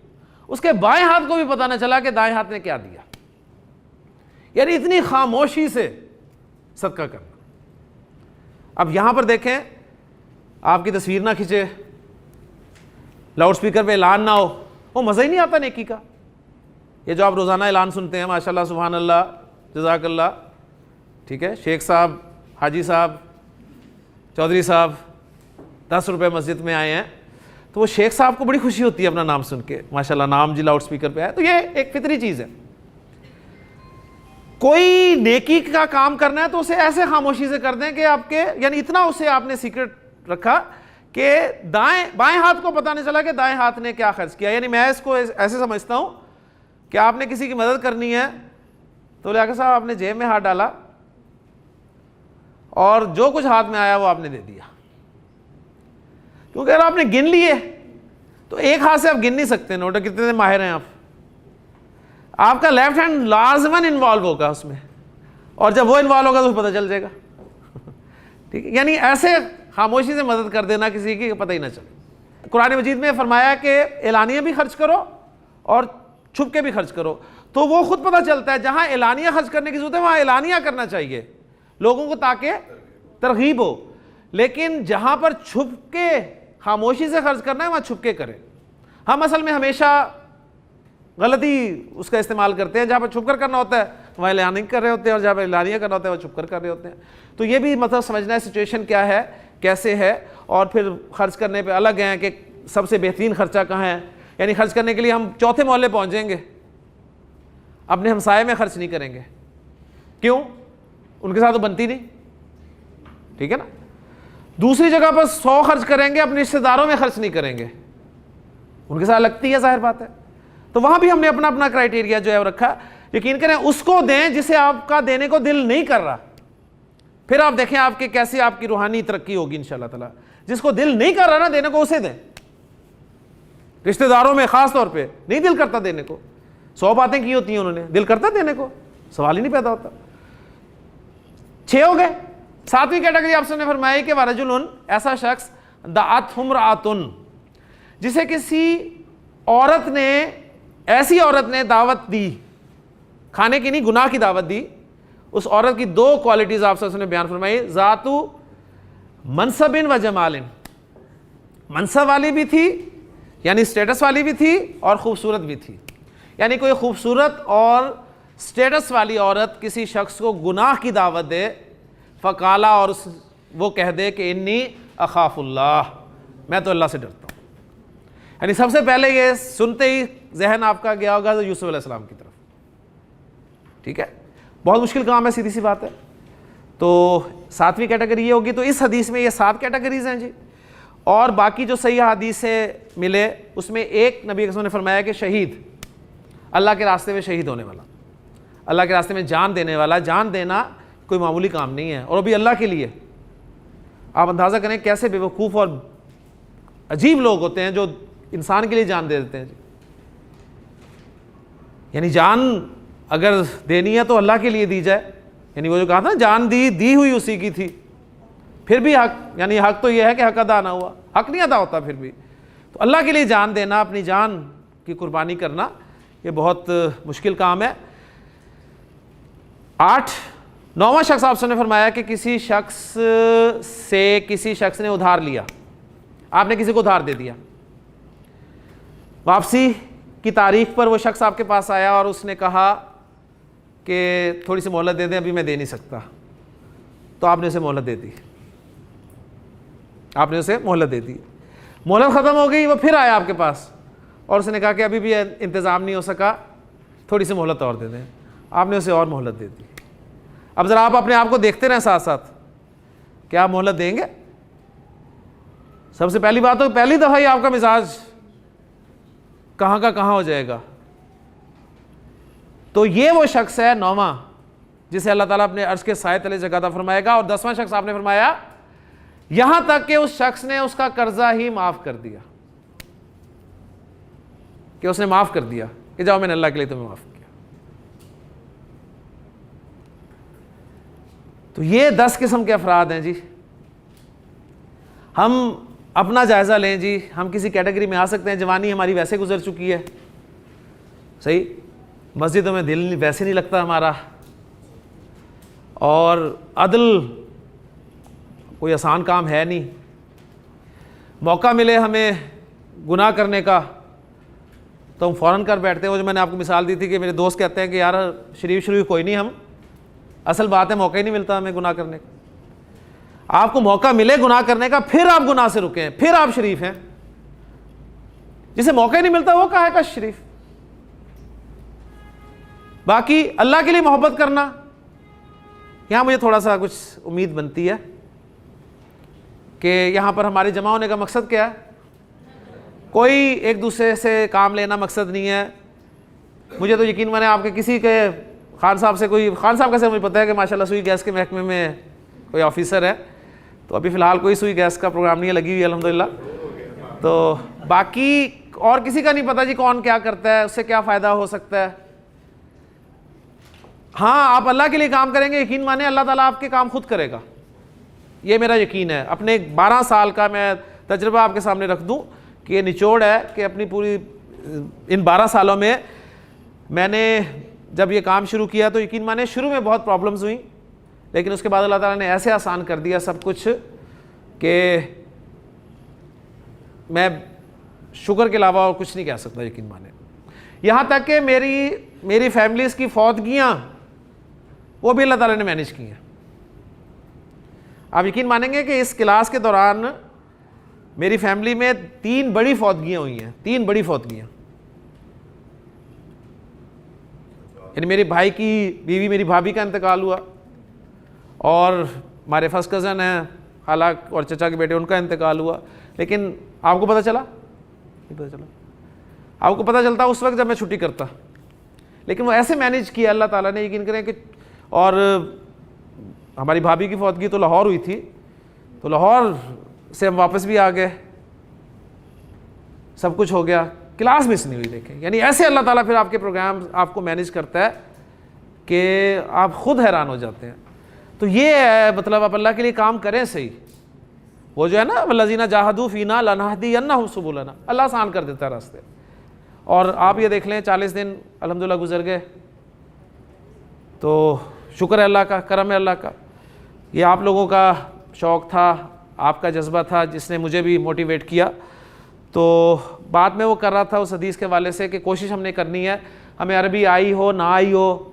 اس کے بائیں ہاتھ کو بھی پتہ نہ چلا کہ دائیں ہاتھ نے کیا دیا. یعنی اتنی خاموشی سے صدقہ کرنا. اب یہاں پر دیکھیں, آپ کی تصویر نہ کھنچے, لاؤڈ سپیکر پہ اعلان نہ ہو, وہ مزہ ہی نہیں آتا نیکی کا. یہ جو آپ روزانہ اعلان سنتے ہیں ماشاءاللہ سبحان اللہ جزاک اللہ, ٹھیک ہے, شیخ صاحب, حاجی صاحب, چودھری صاحب 10 روپے مسجد میں آئے ہیں, تو وہ شیخ صاحب کو بڑی خوشی ہوتی ہے اپنا نام سن کے, ماشاءاللہ نام جی لاؤڈ سپیکر پہ آئے. تو یہ ایک فطری چیز ہے. کوئی نیکی کا کام کرنا ہے تو اسے ایسے خاموشی سے کر دیں کہ آپ کے, یعنی اتنا اسے آپ نے سیکرٹ رکھا کہ بائیں ہاتھ کو پتہ نہیں چلا کہ دائیں ہاتھ نے کیا خرچ کیا. یعنی میں اس کو ایسے سمجھتا ہوں کہ آپ نے کسی کی مدد کرنی ہے تو لیاقت صاحب آپ نے جیب میں ہاتھ ڈالا اور جو کچھ ہاتھ میں آیا وہ آپ نے دے دیا. کیونکہ اگر آپ نے گن لیے تو ایک ہاتھ سے آپ گن نہیں سکتے نوٹ, کتنے ماہر ہیں آپ کا لیفٹ ہینڈ لازماً انوالو ہوگا اس میں, اور جب وہ انوالو ہوگا تو پتہ چل جائے گا. ٹھیک ہے, یعنی ایسے خاموشی سے مدد کر دینا کسی کی پتہ ہی نہ چلے. قرآن مجید میں فرمایا کہ اعلانیہ بھی خرچ کرو اور چھپ کے بھی خرچ کرو, تو وہ خود پتہ چلتا ہے جہاں اعلانیہ خرچ کرنے کی ضرورت ہے وہاں اعلانیہ کرنا چاہیے لوگوں کو تاکہ ترغیب ہو, لیکن جہاں پر چھپ کے خاموشی سے خرچ کرنا ہے وہاں چھپ کے کریں. ہم اصل میں ہمیشہ غلطی اس کا استعمال کرتے ہیں, جہاں پر چھپ کر کرنا ہوتا ہے وہاں اعلانیہ کر رہے ہوتے ہیں, اور جہاں پر اعلانیہ کرنا ہوتا ہے وہ چھپ کر رہے ہوتے ہیں. تو یہ بھی مطلب سمجھنا ہے سچویشن کیا ہے, کیسے ہے, اور پھر خرچ کرنے پہ الگ ہیں کہ سب سے بہترین خرچہ کہاں ہے. یعنی خرچ کرنے کے لیے ہم چوتھے محلے پہنچ جائیں گے, اپنے ہمسائے میں خرچ نہیں کریں گے. کیوں؟ ان کے ساتھ تو بنتی نہیں, ٹھیک ہے نا. دوسری جگہ پر 100 خرچ کریں گے, اپنے رشتے داروں میں خرچ نہیں کریں گے, ان کے ساتھ لگتی ہے, ظاہر بات ہے. تو وہاں بھی ہم نے اپنا اپنا کرائٹیریا جو ہے وہ رکھا. یقین کریں اس کو دیں جسے آپ کا دینے کو دل نہیں کر رہا, پھر آپ دیکھیں آپ کے کیسے آپ کی روحانی ترقی ہوگی انشاءاللہ تعالی. جس کو دل نہیں کر رہا نا دینے کو اسے دیں. رشتے داروں میں خاص طور پہ نہیں دل کرتا دینے کو, 100 باتیں کی ہوتی ہیں انہوں نے, دل کرتا دینے کو, سوال ہی نہیں پیدا ہوتا. 6 ہو گئے. 7ویں کیٹیگری آپ نے فرمائی کہ وَرَجُلٌ, ایسا شخص دعت امرأۃ, جسے کسی عورت نے, ایسی عورت نے دعوت دی, کھانے کی نہیں گناہ کی دعوت دی. اس عورت کی 2 کوالٹیز آپ نے بیان فرمائی, ذات منصب و جمال, منصب والی بھی تھی یعنی سٹیٹس والی بھی تھی, اور خوبصورت بھی تھی. یعنی کوئی خوبصورت اور سٹیٹس والی عورت کسی شخص کو گناہ کی دعوت دے, فقالا, اور وہ کہہ دے کہ انی اخاف اللہ, میں تو اللہ سے ڈرتا ہوں. یعنی سب سے پہلے یہ سنتے ہی ذہن آپ کا گیا ہوگا تو یوسف علیہ السلام کی طرف. ٹھیک ہے, بہت مشکل کام ہے, سیدھی سی بات ہے. تو 7ویں کیٹیگری یہ ہوگی. تو اس حدیث میں یہ 7 کیٹیگریز ہیں جی. اور باقی جو صحیح حدیث سے ملے اس میں ایک نبی نے فرمایا کہ شہید, اللہ کے راستے میں شہید ہونے والا, اللہ کے راستے میں جان دینے والا. جان دینا کوئی معمولی کام نہیں ہے, اور وہ بھی اللہ کے لیے. آپ اندازہ کریں کیسے بے وقوف اور عجیب لوگ ہوتے ہیں جو انسان کے لیے جان دے دیتے ہیں جی. یعنی جان اگر دینی ہے تو اللہ کے لیے دی جائے. یعنی وہ جو کہا تھا جان دی ہوئی اسی کی تھی, پھر بھی حق, یعنی حق تو یہ ہے کہ حق ادا نہ ہوا, حق نہیں ادا ہوتا پھر بھی. تو اللہ کے لیے جان دینا, اپنی جان کی قربانی کرنا, یہ بہت مشکل کام ہے. 9واں شخص آپ نے فرمایا کہ کسی شخص نے ادھار لیا, آپ نے کسی کو ادھار دے دیا. واپسی کی تاریخ پر وہ شخص آپ کے پاس آیا اور اس نے کہا کہ تھوڑی سی مہلت دے دیں, ابھی میں دے نہیں سکتا. تو آپ نے اسے مہلت دے دی, آپ نے اسے مہلت دے دی. مہلت ختم ہو گئی, وہ پھر آیا آپ کے پاس اور اس نے کہا کہ ابھی بھی انتظام نہیں ہو سکا, تھوڑی سی مہلت اور دے دیں. آپ نے اسے اور مہلت دے دی. اب ذرا آپ اپنے آپ کو دیکھتے رہیں ساتھ ساتھ, کیا آپ مہلت دیں گے؟ سب سے پہلی بات تو پہلی دفعہ ہی آپ کا مزاج کہاں کا کہاں ہو جائے گا. تو یہ وہ شخص ہے 9واں جسے اللہ تعالیٰ اپنے عرش کے سائے تلے جگہ عطا فرمائے گا. اور 10واں شخص آپ نے فرمایا یہاں تک کہ اس شخص نے اس کا قرضہ ہی معاف کر دیا, کہ اس نے معاف کر دیا کہ جاؤ میں نے اللہ کے لیے تمہیں معاف کیا. تو یہ 10 قسم کے افراد ہیں جی. ہم اپنا جائزہ لیں جی, ہم کسی کیٹیگری میں آ سکتے ہیں. جوانی ہماری ویسے گزر چکی ہے, صحیح, مسجدوں میں دل ویسے نہیں لگتا ہمارا, اور عدل کوئی آسان کام ہے نہیں. موقع ملے ہمیں گناہ کرنے کا تو ہم فوراً کر بیٹھتے ہیں. وہ جو میں نے آپ کو مثال دی تھی کہ میرے دوست کہتے ہیں کہ یار شریف کوئی نہیں, ہم اصل بات ہے موقع ہی نہیں ملتا ہمیں گناہ کرنے کا. آپ کو موقع ملے گناہ کرنے کا, پھر آپ گناہ سے رکیں, پھر آپ شریف ہیں. جسے موقع ہی نہیں ملتا وہ کہاں ہے کا شریف. باقی اللہ کے لیے محبت کرنا, یہاں مجھے تھوڑا سا کچھ امید بنتی ہے کہ یہاں پر ہمارے جمع ہونے کا مقصد کیا ہے. کوئی ایک دوسرے سے کام لینا مقصد نہیں ہے. مجھے تو یقین مانے آپ کے کسی کے خان صاحب سے, کوئی خان صاحب کیسے مجھے پتہ ہے کہ ماشاءاللہ سوئی گیس کے محکمے میں کوئی آفیسر ہے. تو ابھی فی الحال کوئی سوئی گیس کا پروگرام نہیں ہے, لگی ہوئی ہے الحمدللہ. تو باقی اور کسی کا نہیں پتہ جی کون کیا کرتا ہے, اس سے کیا فائدہ ہو سکتا ہے. ہاں آپ اللہ کے لیے کام کریں گے, یقین مانے اللہ تعالیٰ آپ کے کام خود کرے گا, یہ میرا یقین ہے. اپنے 12 سال کا میں تجربہ آپ کے سامنے رکھ دوں کہ یہ نچوڑ ہے کہ اپنی پوری ان 12 سالوں میں نے جب یہ کام شروع کیا تو یقین مانے شروع میں بہت پرابلمز ہوئیں, لیکن اس کے بعد اللہ تعالیٰ نے ایسے آسان کر دیا سب کچھ کہ میں شکر کے علاوہ اور کچھ نہیں کہہ سکتا یقین مانے. یہاں تک کہ میری فیملیز کی فوتگیاں وہ بھی اللہ تعالیٰ نے مینیج کی ہیں. آپ یقین مانیں گے کہ اس کلاس کے دوران میری فیملی میں 3 بڑی فوتگیاں ہوئی ہیں, 3 بڑی فوتگیاں. یعنی میرے بھائی کی بیوی میری بھابھی کا انتقال ہوا, اور ہمارے فرسٹ کزن ہیں خالہ اور چچا کے بیٹے, ان کا انتقال ہوا. لیکن آپ کو پتہ چلا نہیں پتہ چلا, آپ کو پتہ چلتا اس وقت جب میں چھٹی کرتا, لیکن وہ ایسے مینیج کیا اللہ تعالیٰ نے, یقین کریں کہ. اور ہماری بھابھی کی فوتگی تو لاہور ہوئی تھی, تو لاہور سے ہم واپس بھی آ گئے, سب کچھ ہو گیا, کلاس مس نہیں ہوئی. دیکھیں یعنی ایسے اللہ تعالیٰ پھر آپ کے پروگرام آپ کو مینیج کرتا ہے کہ آپ خود حیران ہو جاتے ہیں. تو یہ ہے مطلب آپ اللہ کے لیے کام کریں صحیح. وہ جو ہے نا والذین جاہدوا فینا لنہدینہم سبلنا, اللہ آسان کر دیتا ہے راستے. اور آپ یہ دیکھ لیں 40 دن الحمدللہ گزر گئے, تو شکر ہے اللہ کا, کرم ہے اللہ کا. یہ آپ لوگوں کا شوق تھا, آپ کا جذبہ تھا جس نے مجھے بھی موٹیویٹ کیا. تو بات میں وہ کر رہا تھا اس حدیث کے حوالے سے کہ کوشش ہم نے کرنی ہے, ہمیں عربی آئی ہو نہ آئی ہو,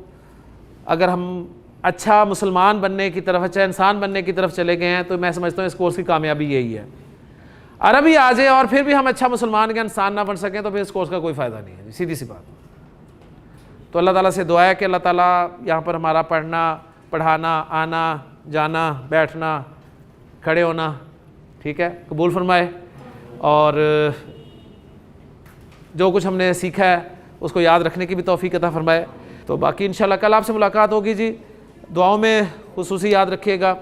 اگر ہم اچھا مسلمان بننے کی طرف, اچھا انسان بننے کی طرف چلے گئے ہیں تو میں سمجھتا ہوں اس کورس کی کامیابی یہی ہے. عربی آ جائے اور پھر بھی ہم اچھا مسلمان کا انسان نہ بن سکیں تو پھر اس کورس کا کوئی فائدہ نہیں ہے, سیدھی سی بات. تو اللہ تعالیٰ سے دعا ہے کہ اللہ تعالیٰ یہاں پر ہمارا پڑھنا, پڑھانا, آنا, جانا, بیٹھنا, کھڑے ہونا, ٹھیک ہے, قبول فرمائے, اور جو کچھ ہم نے سیکھا ہے اس کو یاد رکھنے کی بھی توفیق عطا فرمائے. تو باقی انشاءاللہ کل آپ سے ملاقات ہوگی جی. دعاؤں میں خصوصی یاد رکھیے گا.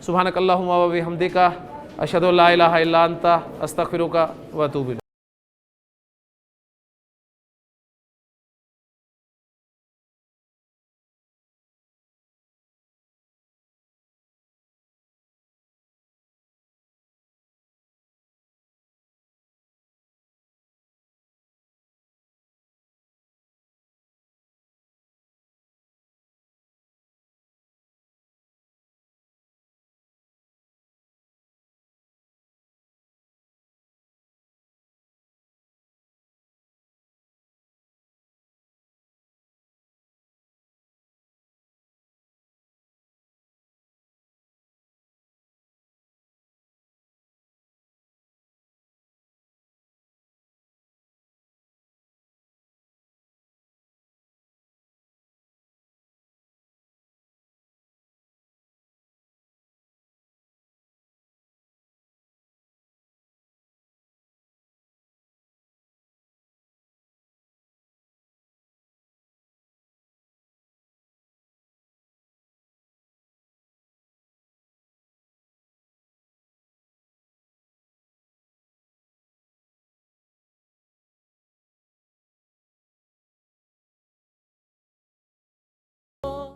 سبحانک اللہم و بحمدک اشہد ان لا الہ الا انت استغفرک و اتوب الیک.